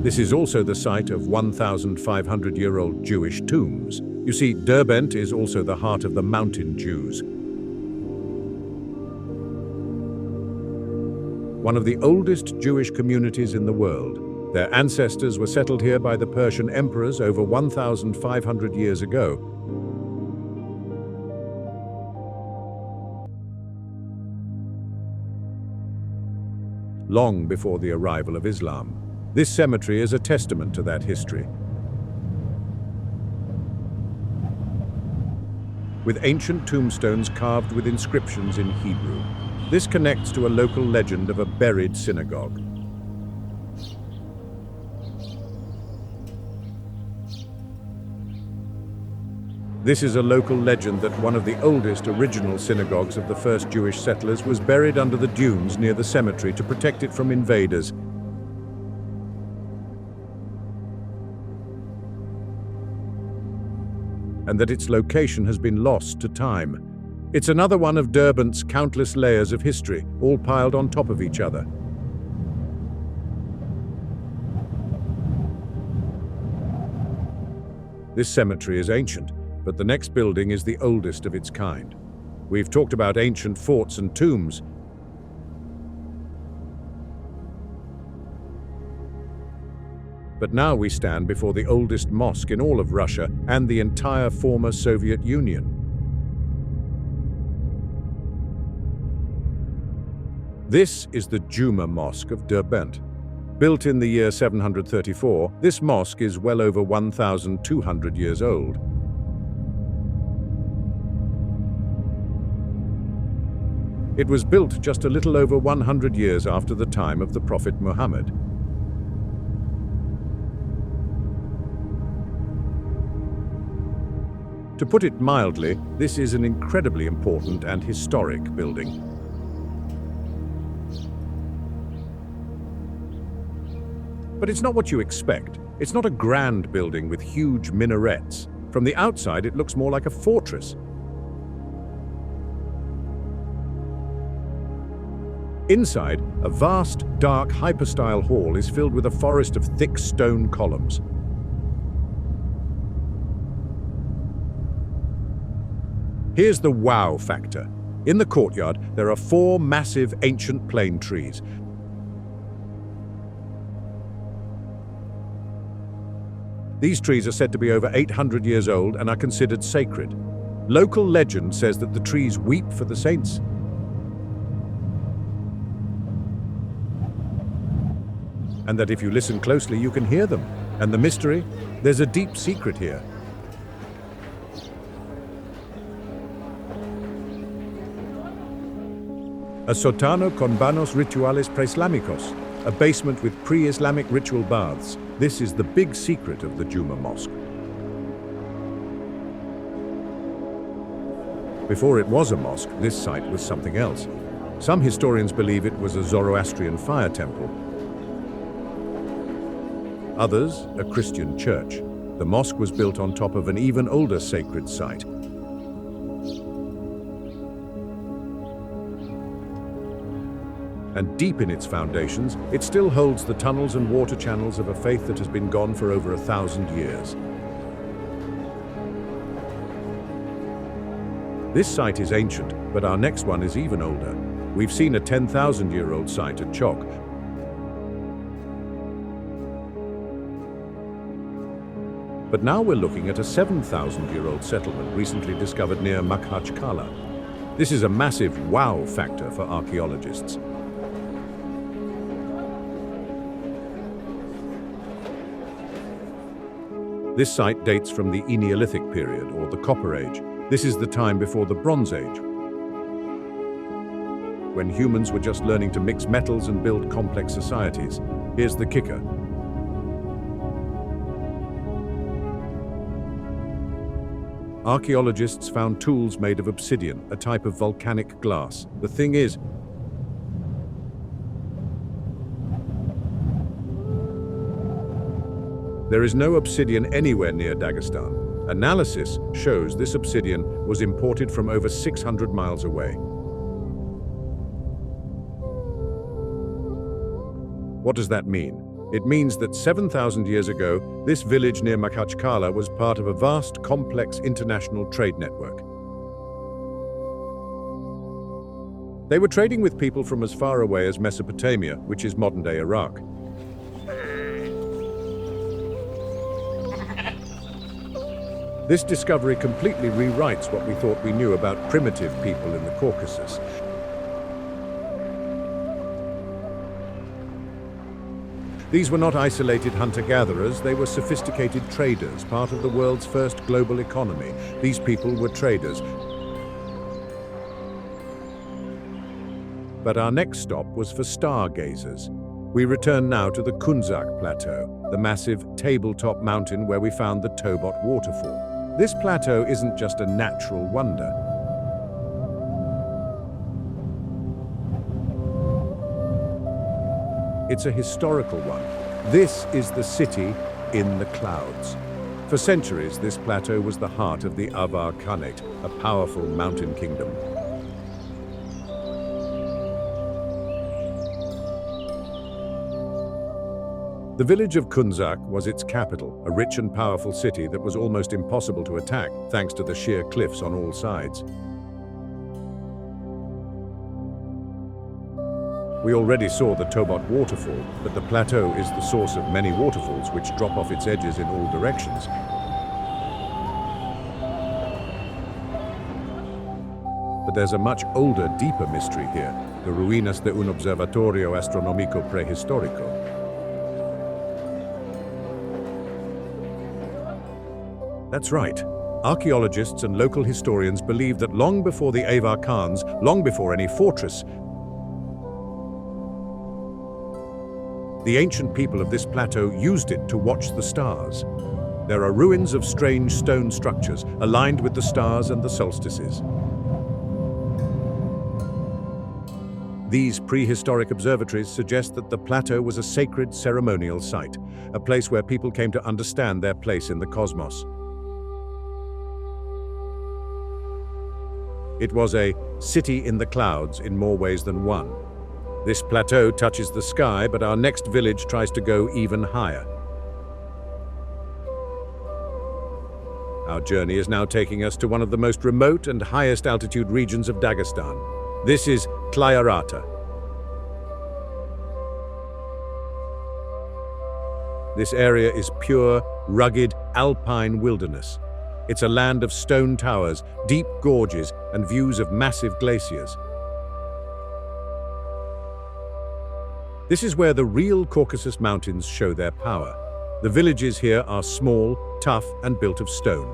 S1: This is also the site of 1,500-year-old Jewish tombs. You see, Derbent is also the heart of the mountain Jews. One of the oldest Jewish communities in the world. Their ancestors were settled here by the Persian emperors over 1,500 years ago. Long before the arrival of Islam. This cemetery is a testament to that history. With ancient tombstones carved with inscriptions in Hebrew. This connects to a local legend of a buried synagogue. This is a local legend that one of the oldest original synagogues of the first Jewish settlers was buried under the dunes near the cemetery to protect it from invaders. And that its location has been lost to time. It's another one of Derbent's countless layers of history, all piled on top of each other. This cemetery is ancient, but the next building is the oldest of its kind. We've talked about ancient forts and tombs. But now we stand before the oldest mosque in all of Russia and the entire former Soviet Union. This is the Juma Mosque of Derbent. Built in the year 734, this mosque is well over 1,200 years old. It was built just a little over 100 years after the time of the Prophet Muhammad. To put it mildly, this is an incredibly important and historic building. But it's not what you expect. It's not a grand building with huge minarets. From the outside, it looks more like a fortress. Inside, a vast, dark, hyper-style hall is filled with a forest of thick stone columns. Here's the wow factor. In the courtyard, there are 4 massive ancient plane trees. These trees are said to be over 800 years old and are considered sacred. Local legend says that the trees weep for the saints. And that if you listen closely, you can hear them. And the mystery? There's a deep secret here. A sótano con baños rituales preislámicos, a basement with pre-Islamic ritual baths. This is the big secret of the Juma Mosque. Before it was a mosque, this site was something else. Some historians believe it was a Zoroastrian fire temple. Others, a Christian church. The mosque was built on top of an even older sacred site. And deep in its foundations, it still holds the tunnels and water channels of a faith that has been gone for over 1,000 years. This site is ancient, but our next one is even older. We've seen a 10,000-year-old site at Chok. But now we're looking at a 7,000-year-old settlement recently discovered near Makhachkala. This is a massive wow factor for archaeologists. This site dates from the Neolithic period, or the Copper Age. This is the time before the Bronze Age, when humans were just learning to mix metals and build complex societies. Here's the kicker. Archaeologists found tools made of obsidian, a type of volcanic glass. The thing is, there is no obsidian anywhere near Dagestan, Analysis shows this obsidian was imported from over 600 miles away. What does that mean? It means that 7,000 years ago, this village near Makhachkala was part of a vast, complex international trade network. They were trading with people from as far away as Mesopotamia, which is modern-day Iraq. This discovery completely rewrites what we thought we knew about primitive people in the Caucasus. These were not isolated hunter-gatherers, they were sophisticated traders, part of the world's first global economy. These people were traders. But our next stop was for stargazers. We return now to the Kunzak Plateau, the massive tabletop mountain where we found the Tobot waterfall. This plateau isn't just a natural wonder. It's a historical one. This is the city in the clouds. For centuries, this plateau was the heart of the Avar Khanate, a powerful mountain kingdom. The village of Kunzak was its capital, a rich and powerful city that was almost impossible to attack, thanks to the sheer cliffs on all sides. We already saw the Tobot waterfall, but the plateau is the source of many waterfalls which drop off its edges in all directions. But there's a much older, deeper mystery here, the ruinas de un observatorio astronómico prehistórico. That's right. Archaeologists and local historians believe that long before the Avar Khans, long before any fortress, the ancient people of this plateau used it to watch the stars. There are ruins of strange stone structures aligned with the stars and the solstices. These prehistoric observatories suggest that the plateau was a sacred ceremonial site, a place where people came to understand their place in the cosmos. It was a city in the clouds in more ways than one. This plateau touches the sky, but our next village tries to go even higher. Our journey is now taking us to one of the most remote and highest altitude regions of Dagestan. This is Tliarata. This area is pure, rugged, alpine wilderness. It's a land of stone towers, deep gorges, and views of massive glaciers. This is where the real Caucasus Mountains show their power. The villages here are small, tough, and built of stone.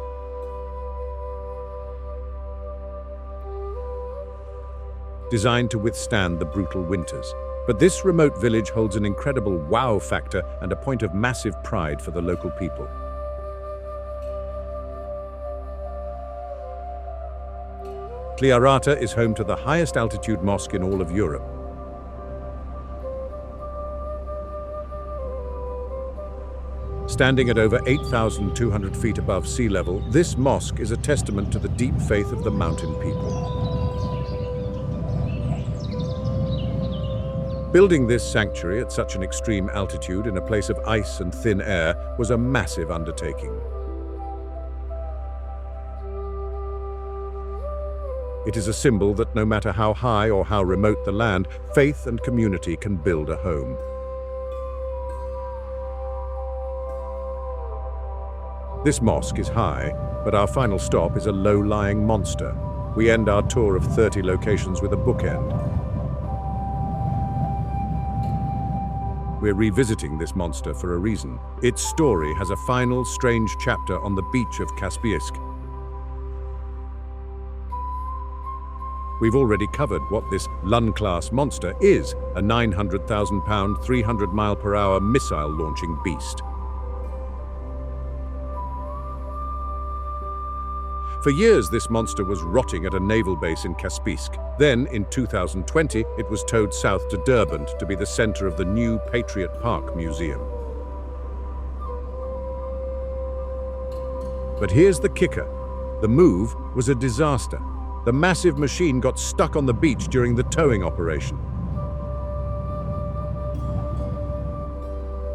S1: Designed to withstand the brutal winters. But this remote village holds an incredible wow factor and a point of massive pride for the local people. Tliarata is home to the highest altitude mosque in all of Europe. Standing at over 8,200 feet above sea level, this mosque is a testament to the deep faith of the mountain people. Building this sanctuary at such an extreme altitude in a place of ice and thin air was a massive undertaking. It is a symbol that no matter how high or how remote the land, faith and community can build a home. This mosque is high, but our final stop is a low-lying monster. We end our tour of 30 locations with a bookend. We're revisiting this monster for a reason. Its story has a final, strange chapter on the beach of Caspian Sea. We've already covered what this Lun-class monster is, a 900,000-pound, 300-mile-per-hour missile-launching beast. For years, this monster was rotting at a naval base in Caspisk. Then, in 2020, it was towed south to Durban to be the center of the new Patriot Park Museum. But here's the kicker. The move was a disaster. The massive machine got stuck on the beach during the towing operation.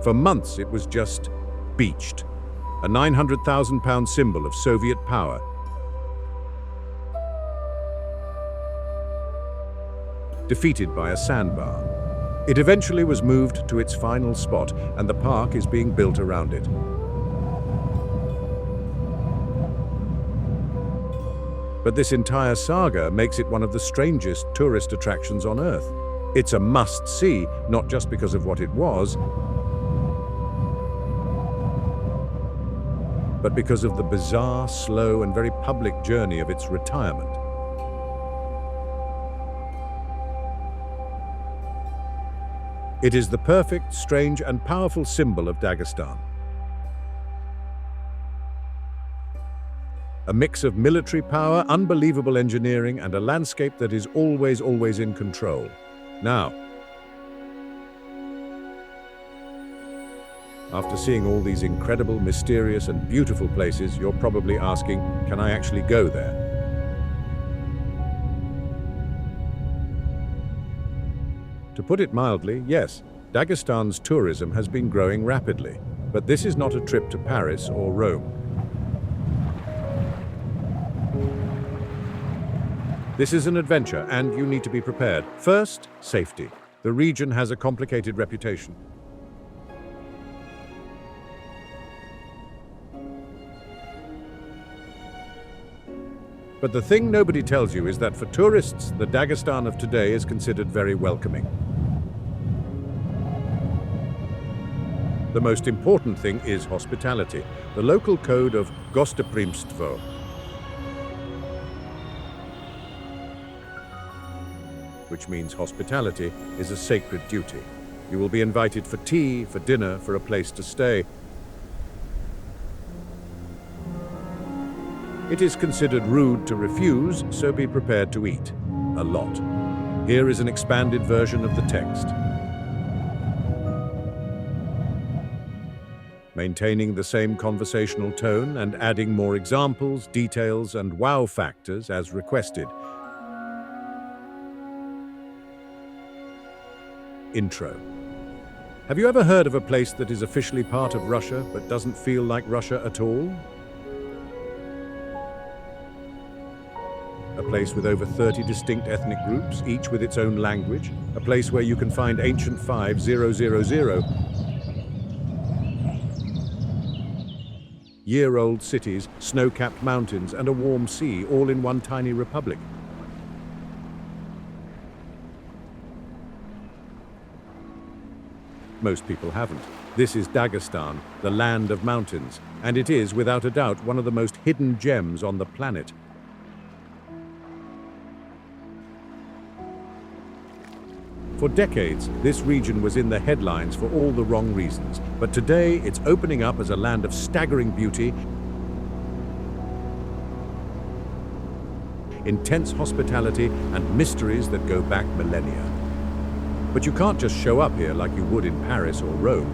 S1: For months, it was just beached, a 900,000-pound symbol of Soviet power. Defeated by a sandbar. It eventually was moved to its final spot, and the park is being built around it. But this entire saga makes it one of the strangest tourist attractions on Earth. It's a must-see, not just because of what it was, but because of the bizarre, slow, and very public journey of its retirement. It is the perfect, strange, and powerful symbol of Dagestan. A mix of military power, unbelievable engineering, and a landscape that is always in control. Now, after seeing all these incredible, mysterious, and beautiful places, you're probably asking, can I actually go there? To put it mildly, yes, Dagestan's tourism has been growing rapidly, but this is not a trip to Paris or Rome. This is an adventure, and you need to be prepared. First, safety. The region has a complicated reputation. But the thing nobody tells you is that for tourists, the Dagestan of today is considered very welcoming. The most important thing is hospitality, the local code of gostoprimstvo. Which means hospitality is a sacred duty. You will be invited for tea, for dinner, for a place to stay. It is considered rude to refuse, so be prepared to eat a lot. Here is an expanded version of the text. Maintaining the same conversational tone and adding more examples, details, and wow factors as requested. Intro. Have you ever heard of a place that is officially part of Russia but doesn't feel like Russia at all? A place with over 30 distinct ethnic groups, each with its own language. A place where you can find ancient 5000 year-old cities, snow-capped mountains, and a warm sea, all in one tiny republic. Most people haven't. This is Dagestan, the land of mountains, and it is, without a doubt, one of the most hidden gems on the planet. For decades, this region was in the headlines for all the wrong reasons, but today it's opening up as a land of staggering beauty, intense hospitality, and mysteries that go back millennia. But you can't just show up here like you would in Paris or Rome.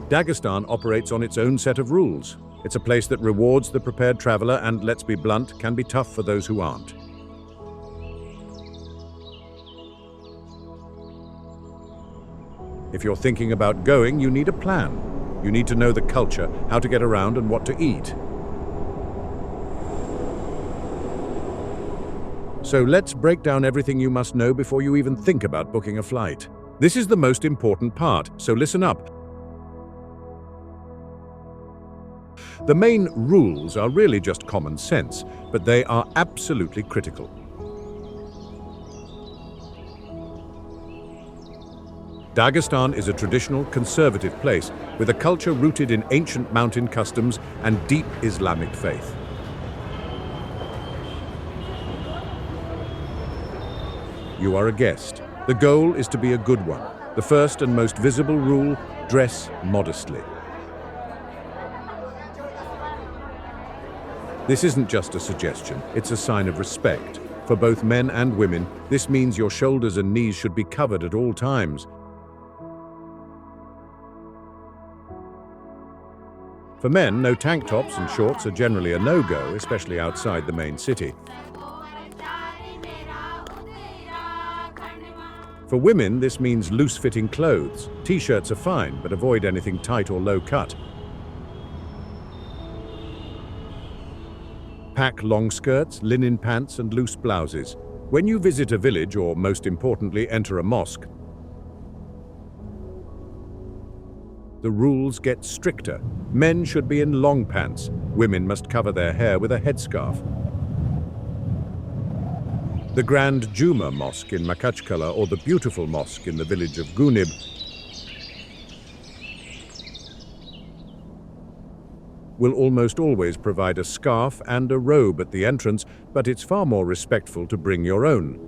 S1: Dagestan operates on its own set of rules. It's a place that rewards the prepared traveler and, let's be blunt, can be tough for those who aren't. If you're thinking about going, you need a plan. You need to know the culture, how to get around, and what to eat. So let's break down everything you must know before you even think about booking a flight. This is the most important part, so listen up. The main rules are really just common sense, but they are absolutely critical. Dagestan is a traditional, conservative place with a culture rooted in ancient mountain customs and deep Islamic faith. You are a guest. The goal is to be a good one. The first and most visible rule, dress modestly. This isn't just a suggestion, it's a sign of respect. For both men and women, this means your shoulders and knees should be covered at all times. For men, no tank tops and shorts are generally a no-go, especially outside the main city. For women, this means loose-fitting clothes. T-shirts are fine, but avoid anything tight or low-cut. Pack long skirts, linen pants, and loose blouses. When you visit a village, or most importantly, enter a mosque, the rules get stricter. Men should be in long pants. Women must cover their hair with a headscarf. The Grand Juma Mosque in Makachkala, or the beautiful mosque in the village of Gunib, will almost always provide a scarf and a robe at the entrance, but it's far more respectful to bring your own.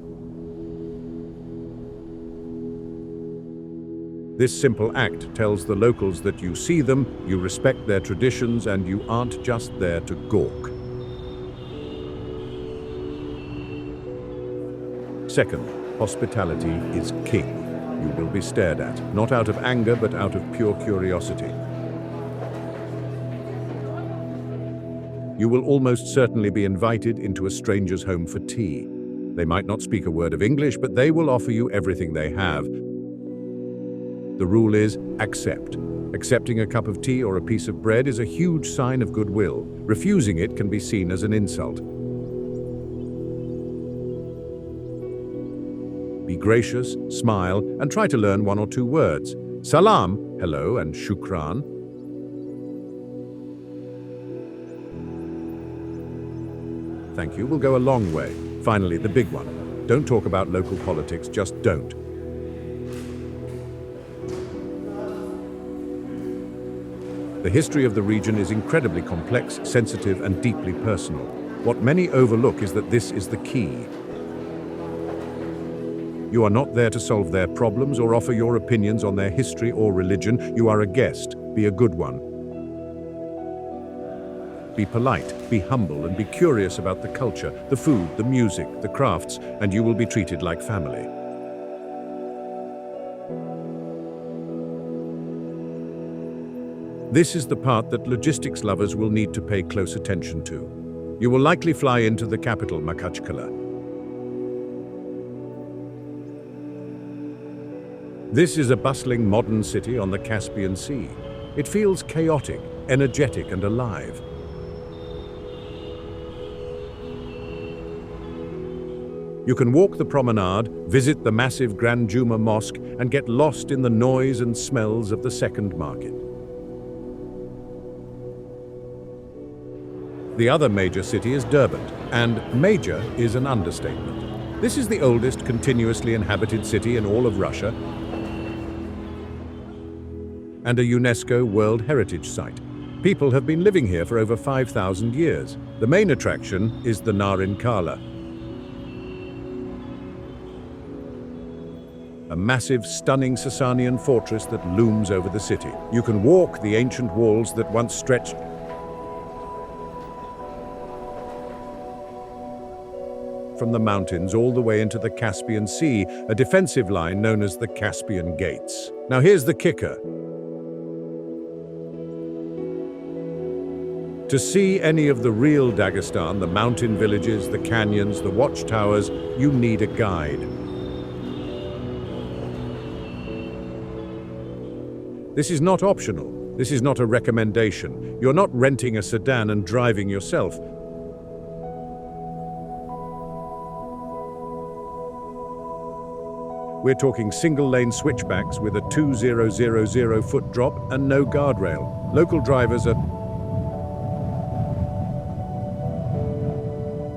S1: This simple act tells the locals that you see them, you respect their traditions, and you aren't just there to gawk. Second, hospitality is king. You will be stared at, not out of anger, but out of pure curiosity. You will almost certainly be invited into a stranger's home for tea. They might not speak a word of English, but they will offer you everything they have. The rule is accept. Accepting a cup of tea or a piece of bread is a huge sign of goodwill. Refusing it can be seen as an insult. Be gracious, smile, and try to learn one or two words. Salam, hello, and shukran. Thank you will go a long way. Finally, the big one. Don't talk about local politics, just don't. The history of the region is incredibly complex, sensitive, and deeply personal. What many overlook is that this is the key. You are not there to solve their problems or offer your opinions on their history or religion. You are a guest. Be a good one. Be polite, be humble, and be curious about the culture, the food, the music, the crafts, and you will be treated like family. This is the part that logistics lovers will need to pay close attention to. You will likely fly into the capital, Makachkala. This is a bustling modern city on the Caspian Sea. It feels chaotic, energetic, and alive. You can walk the promenade, visit the massive Grand Juma Mosque, and get lost in the noise and smells of the second market. The other major city is Durban, and major is an understatement. This is the oldest continuously inhabited city in all of Russia, and a UNESCO World Heritage Site. People have been living here for over 5,000 years. The main attraction is the Narin Kala, a massive, stunning Sasanian fortress that looms over the city. You can walk the ancient walls that once stretched from the mountains all the way into the Caspian Sea, a defensive line known as the Caspian Gates. Now here's the kicker. To see any of the real Dagestan, the mountain villages, the canyons, the watchtowers, you need a guide. This is not optional. This is not a recommendation. You're not renting a sedan and driving yourself. We're talking single-lane switchbacks with a 2,000-foot drop and no guardrail. Local drivers are,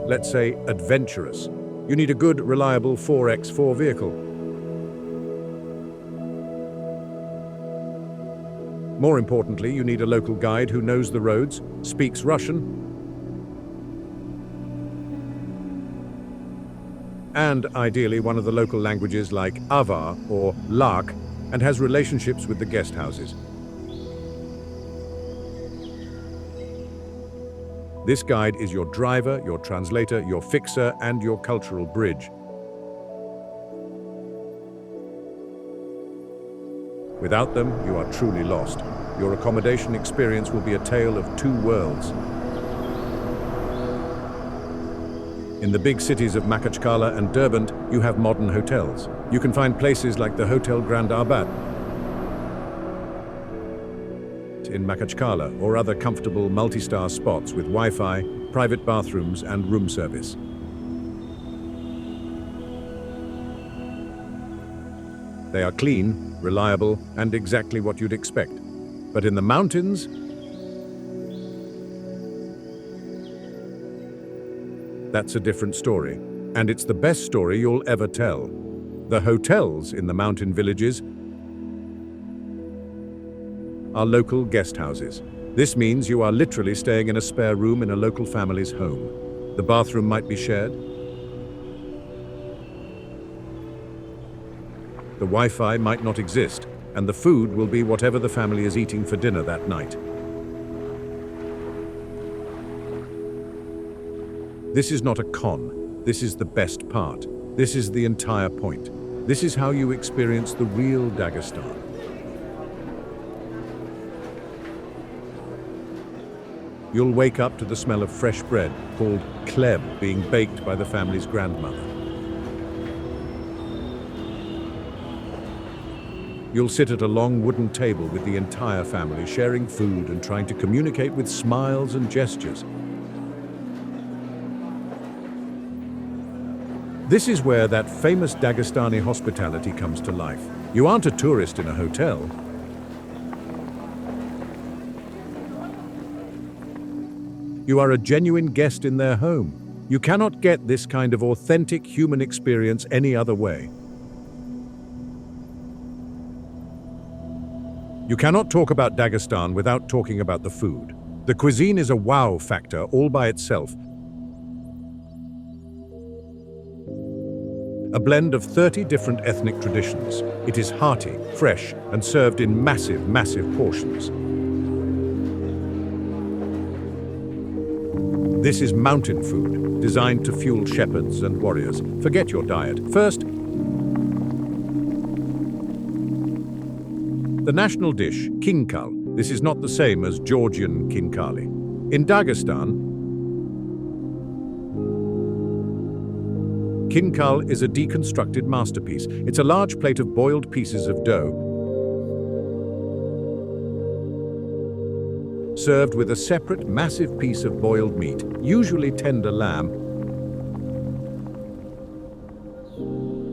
S1: let's say, adventurous. You need a good, reliable 4x4 vehicle. More importantly, you need a local guide who knows the roads, speaks Russian, and ideally one of the local languages like Avar or Lak, and has relationships with the guest houses. This guide is your driver, your translator, your fixer, and your cultural bridge. Without them, you are truly lost. Your accommodation experience will be a tale of two worlds. In the big cities of Makachkala and Derbent, you have modern hotels. You can find places like the Hotel Grand Arbat in Makachkala or other comfortable multi-star spots with Wi-Fi, private bathrooms and room service. They are clean, reliable, and exactly what you'd expect. But in the mountains, that's a different story. And it's the best story you'll ever tell. The hotels in the mountain villages are local guest houses. This means you are literally staying in a spare room in a local family's home. The bathroom might be shared. The Wi-Fi might not exist, and the food will be whatever the family is eating for dinner that night. This is not a con. This is the best part. This is the entire point. This is how you experience the real Dagestan. You'll wake up to the smell of fresh bread, called kleb, being baked by the family's grandmother. You'll sit at a long wooden table with the entire family, sharing food and trying to communicate with smiles and gestures. This is where that famous Dagestani hospitality comes to life. You aren't a tourist in a hotel. You are a genuine guest in their home. You cannot get this kind of authentic human experience any other way. You cannot talk about Dagestan without talking about the food. The cuisine is a wow factor all by itself. A blend of 30 different ethnic traditions. It is hearty, fresh, and served in massive, massive portions. This is mountain food, designed to fuel shepherds and warriors. Forget your diet. First, the national dish, kinkal. This is not the same as Georgian kinkali. In Dagestan, kinkal is a deconstructed masterpiece. It's a large plate of boiled pieces of dough, served with a separate massive piece of boiled meat, usually tender lamb,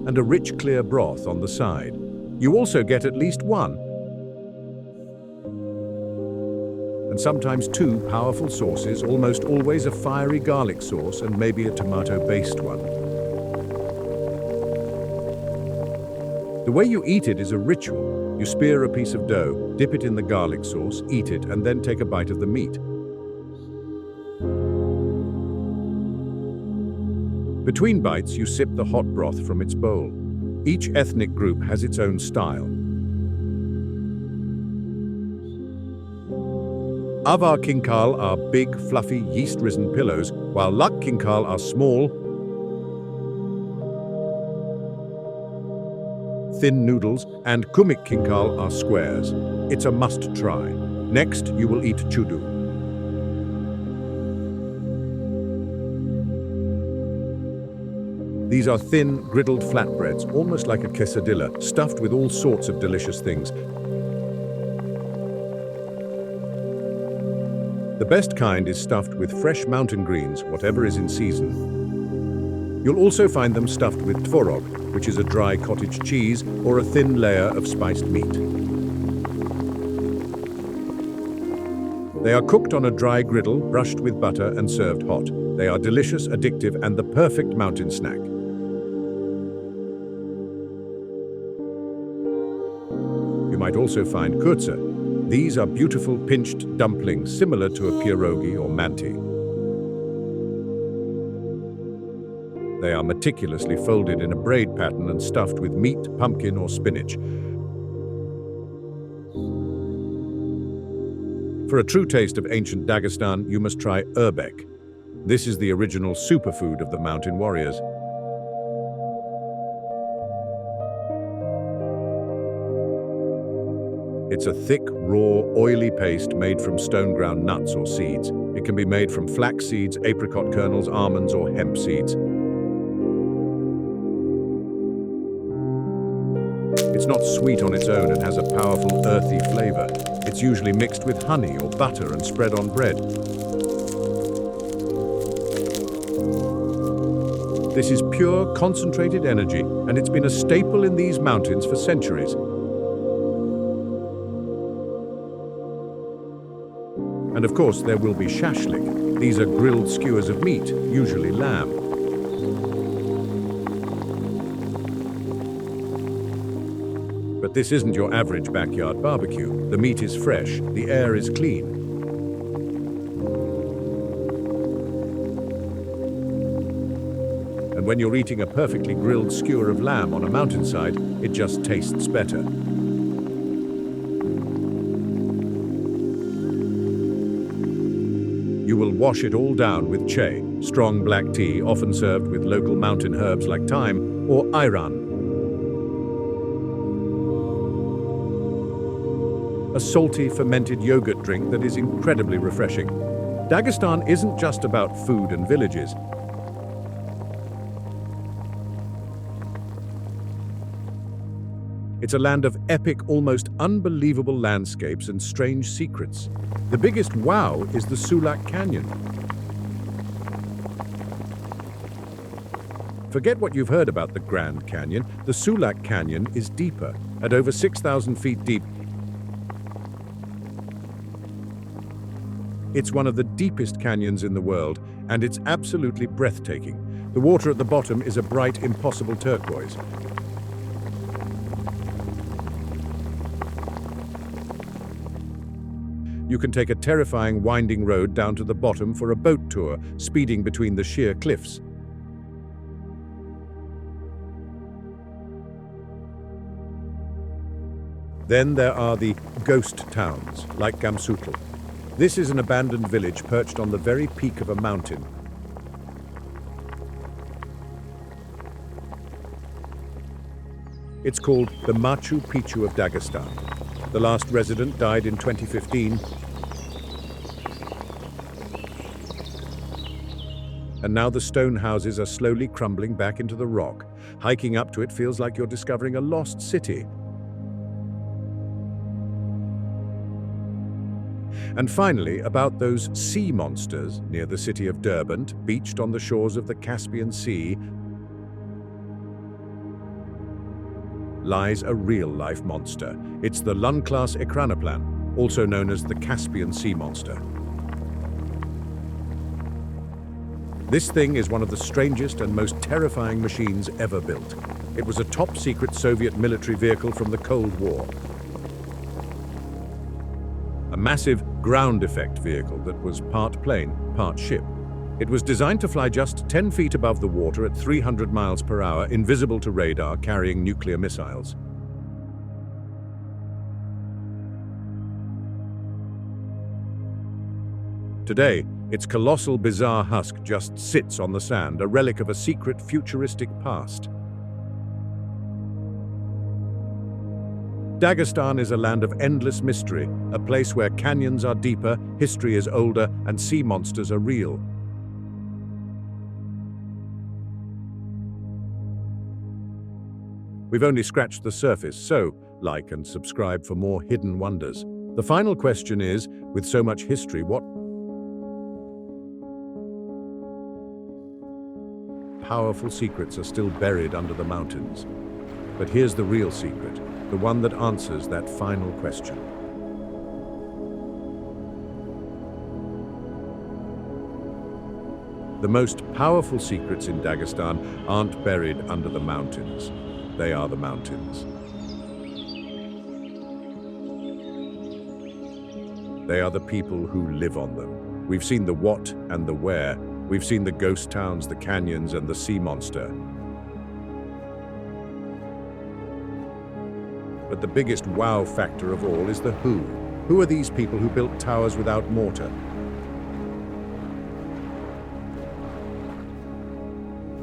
S1: and a rich clear broth on the side. You also get at least one, and sometimes two powerful sauces, almost always a fiery garlic sauce and maybe a tomato-based one. The way you eat it is a ritual. You spear a piece of dough, dip it in the garlic sauce, eat it, and then take a bite of the meat. Between bites, you sip the hot broth from its bowl. Each ethnic group has its own style. Avar kinkal are big, fluffy, yeast-risen pillows, while Lak kinkal are small, thin noodles, and Kumik kinkal are squares. It's a must-try. Next, you will eat chudu. These are thin, griddled flatbreads, almost like a quesadilla, stuffed with all sorts of delicious things. The best kind is stuffed with fresh mountain greens, whatever is in season. You'll also find them stuffed with tvorog, which is a dry cottage cheese or a thin layer of spiced meat. They are cooked on a dry griddle, brushed with butter and served hot. They are delicious, addictive, and the perfect mountain snack. You might also find kurtza. These are beautiful pinched dumplings similar to a pierogi or manti. They are meticulously folded in a braid pattern and stuffed with meat, pumpkin, or spinach. For a true taste of ancient Dagestan, you must try urbek. This is the original superfood of the mountain warriors. It's a thick, raw, oily paste made from stone-ground nuts or seeds. It can be made from flax seeds, apricot kernels, almonds, or hemp seeds. It's not sweet on its own and has a powerful, earthy flavor. It's usually mixed with honey or butter and spread on bread. This is pure, concentrated energy, and it's been a staple in these mountains for centuries. And of course, there will be shashlik. These are grilled skewers of meat, usually lamb. But this isn't your average backyard barbecue. The meat is fresh, the air is clean. And when you're eating a perfectly grilled skewer of lamb on a mountainside, it just tastes better. You will wash it all down with che, strong black tea, often served with local mountain herbs like thyme, or ayran, a salty, fermented yogurt drink that is incredibly refreshing. Dagestan isn't just about food and villages. It's a land of epic, almost unbelievable landscapes and strange secrets. The biggest wow is the Sulak Canyon. Forget what you've heard about the Grand Canyon. The Sulak Canyon is deeper, at over 6,000 feet deep. It's one of the deepest canyons in the world, and it's absolutely breathtaking. The water at the bottom is a bright, impossible turquoise. You can take a terrifying winding road down to the bottom for a boat tour, speeding between the sheer cliffs. Then there are the ghost towns, like Gamsutl. This is an abandoned village perched on the very peak of a mountain. It's called the Machu Picchu of Dagestan. The last resident died in 2015. And now the stone houses are slowly crumbling back into the rock. Hiking up to it feels like you're discovering a lost city. And finally, about those sea monsters near the city of Derbent, beached on the shores of the Caspian Sea, lies a real-life monster. It's the Lund-class Ekranoplan, also known as the Caspian Sea monster. This thing is one of the strangest and most terrifying machines ever built. It was a top-secret Soviet military vehicle from the Cold War. A massive ground effect vehicle that was part plane, part ship. It was designed to fly just 10 feet above the water at 300 miles per hour, invisible to radar, carrying nuclear missiles. Today, its colossal, bizarre husk just sits on the sand, a relic of a secret, futuristic past. Dagestan is a land of endless mystery, a place where canyons are deeper, history is older, and sea monsters are real. We've only scratched the surface, so like and subscribe for more hidden wonders. The final question is, with so much history, what powerful secrets are still buried under the mountains? But here's the real secret, the one that answers that final question. The most powerful secrets in Dagestan aren't buried under the mountains. They are the mountains. They are the people who live on them. We've seen the what and the where. We've seen the ghost towns, the canyons, and the sea monster. But the biggest wow factor of all is the who. Who are these people who built towers without mortar?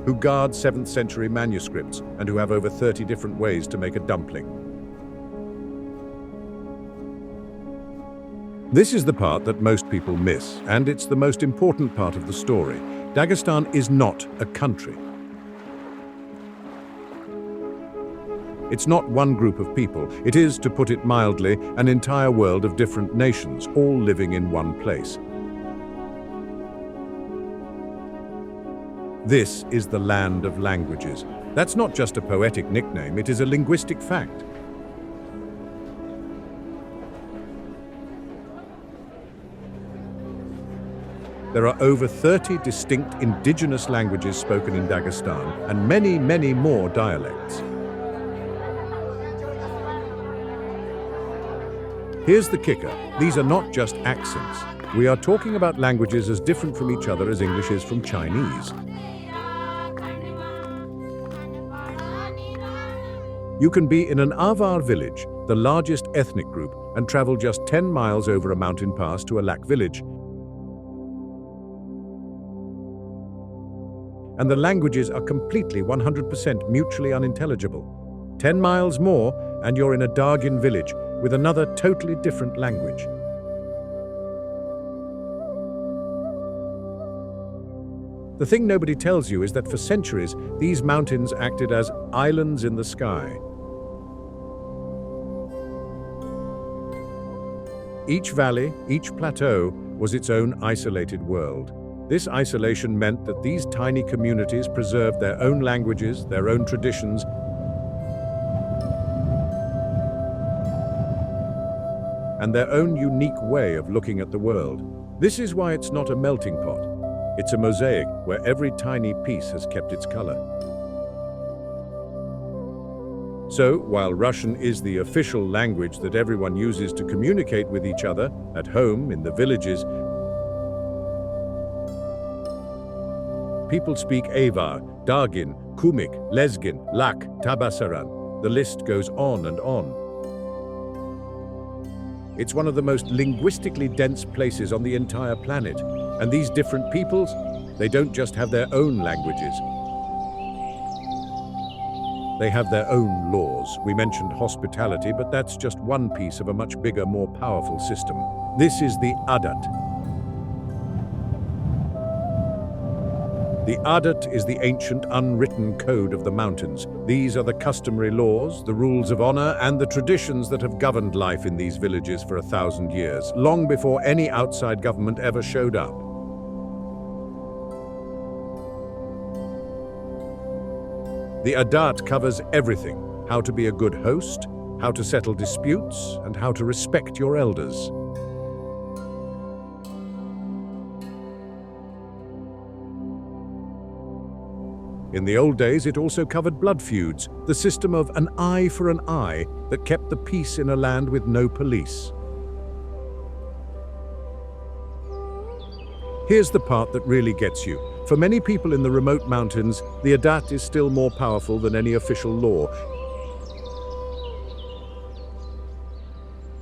S1: Who guard 7th century manuscripts and who have over 30 different ways to make a dumpling? This is the part that most people miss, and it's the most important part of the story. Dagestan is not a country. It's not one group of people. It is, to put it mildly, an entire world of different nations, all living in one place. This is the land of languages. That's not just a poetic nickname, it is a linguistic fact. There are over 30 distinct indigenous languages spoken in Dagestan, and many, many more dialects. Here's the kicker. These are not just accents. We are talking about languages as different from each other as English is from Chinese. You can be in an Avar village, the largest ethnic group, and travel just 10 miles over a mountain pass to a Lak village. And the languages are completely 100% mutually unintelligible. 10 miles more, and you're in a Dargin village with another totally different language. The thing nobody tells you is that for centuries, these mountains acted as islands in the sky. Each valley, each plateau, was its own isolated world. This isolation meant that these tiny communities preserved their own languages, their own traditions, and their own unique way of looking at the world. This is why it's not a melting pot. It's a mosaic where every tiny piece has kept its color. So, while Russian is the official language that everyone uses to communicate with each other, at home, in the villages, people speak Avar, Dargin, Kumik, Lezgin, Lak, Tabasaran. The list goes on and on. It's one of the most linguistically dense places on the entire planet. And these different peoples, they don't just have their own languages. They have their own laws. We mentioned hospitality, but that's just one piece of a much bigger, more powerful system. This is the Adat. The Adat is the ancient, unwritten code of the mountains. These are the customary laws, the rules of honor, and the traditions that have governed life in these villages for 1,000 years, long before any outside government ever showed up. The Adat covers everything: how to be a good host, how to settle disputes, and how to respect your elders. In the old days, it also covered blood feuds, the system of an eye for an eye that kept the peace in a land with no police. Here's the part that really gets you. For many people in the remote mountains, the Adat is still more powerful than any official law.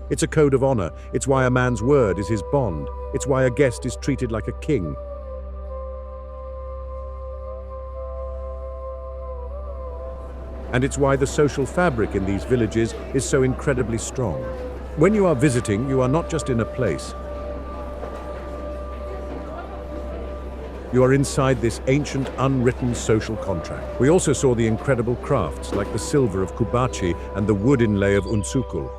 S1: It's a code of honor. It's why a man's word is his bond. It's why a guest is treated like a king. And it's why the social fabric in these villages is so incredibly strong. When you are visiting, you are not just in a place. You are inside this ancient, unwritten social contract. We also saw the incredible crafts, like the silver of Kubachi and the wood inlay of Unsukul.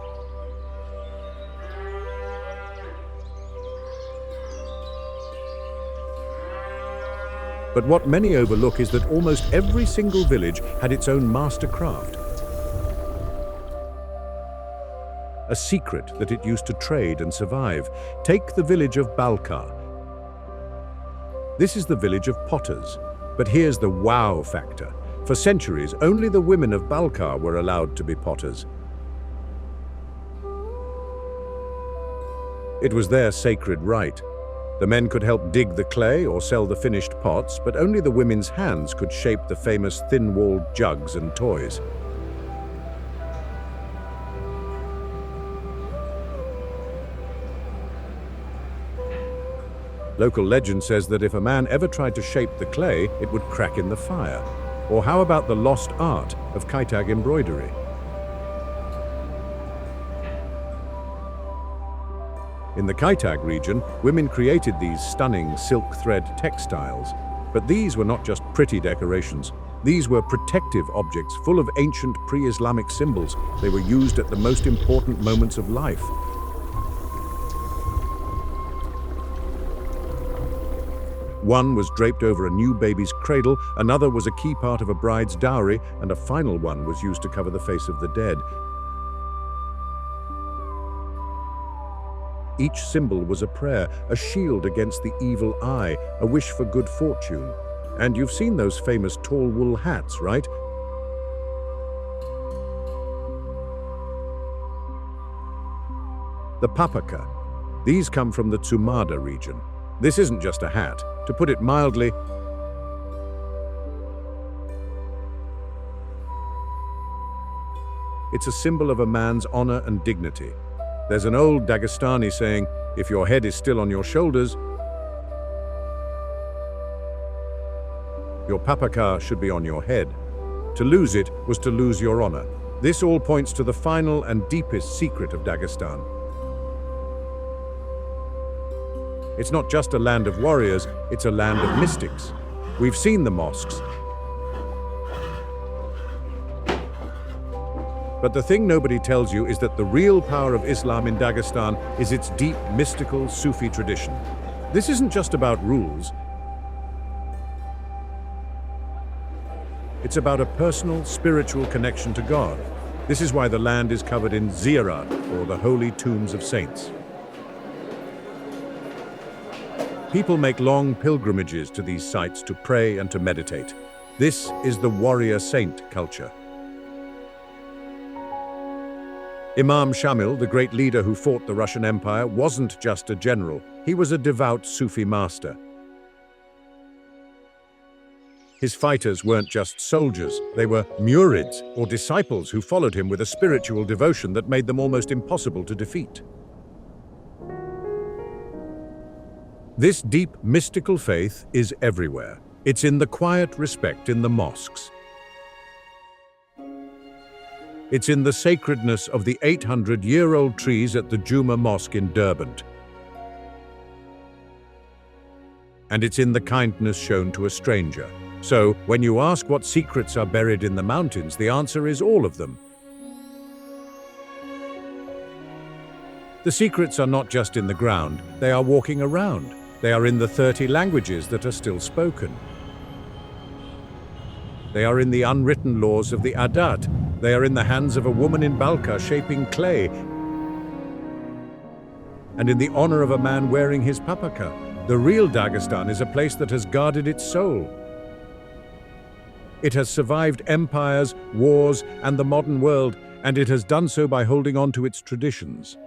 S1: But what many overlook is that almost every single village had its own master craft. A secret that it used to trade and survive. Take the village of Balkar. This is the village of potters. But here's the wow factor. For centuries, only the women of Balkar were allowed to be potters. It was their sacred right. The men could help dig the clay or sell the finished pots, but only the women's hands could shape the famous thin-walled jugs and toys. Local legend says that if a man ever tried to shape the clay, it would crack in the fire. Or how about the lost art of Kaitag embroidery? In the Kaitag region, women created these stunning silk thread textiles. But these were not just pretty decorations. These were protective objects full of ancient pre-Islamic symbols. They were used at the most important moments of life. One was draped over a new baby's cradle, another was a key part of a bride's dowry, and a final one was used to cover the face of the dead. Each symbol was a prayer, a shield against the evil eye, a wish for good fortune. And you've seen those famous tall wool hats, right? The papaka. These come from the Tsumada region. This isn't just a hat. To put it mildly, it's a symbol of a man's honor and dignity. There's an old Dagestani saying, if your head is still on your shoulders, your papaka should be on your head. To lose it was to lose your honor. This all points to the final and deepest secret of Dagestan. It's not just a land of warriors, it's a land of mystics. We've seen the mosques. But the thing nobody tells you is that the real power of Islam in Dagestan is its deep, mystical Sufi tradition. This isn't just about rules. It's about a personal, spiritual connection to God. This is why the land is covered in ziyarat, or the holy tombs of saints. People make long pilgrimages to these sites to pray and to meditate. This is the warrior-saint culture. Imam Shamil, the great leader who fought the Russian Empire, wasn't just a general. He was a devout Sufi master. His fighters weren't just soldiers, they were murids, or disciples who followed him with a spiritual devotion that made them almost impossible to defeat. This deep, mystical faith is everywhere. It's in the quiet respect in the mosques. It's in the sacredness of the 800-year-old trees at the Juma Mosque in Derbent. And it's in the kindness shown to a stranger. So, when you ask what secrets are buried in the mountains, the answer is all of them. The secrets are not just in the ground, they are walking around. They are in the 30 languages that are still spoken. They are in the unwritten laws of the Adat. They are in the hands of a woman in Balkha shaping clay, and in the honor of a man wearing his papaka. The real Dagestan is a place that has guarded its soul. It has survived empires, wars, and the modern world, and it has done so by holding on to its traditions.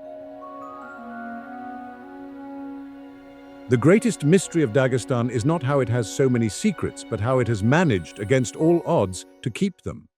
S1: The greatest mystery of Dagestan is not how it has so many secrets, but how it has managed, against all odds, to keep them.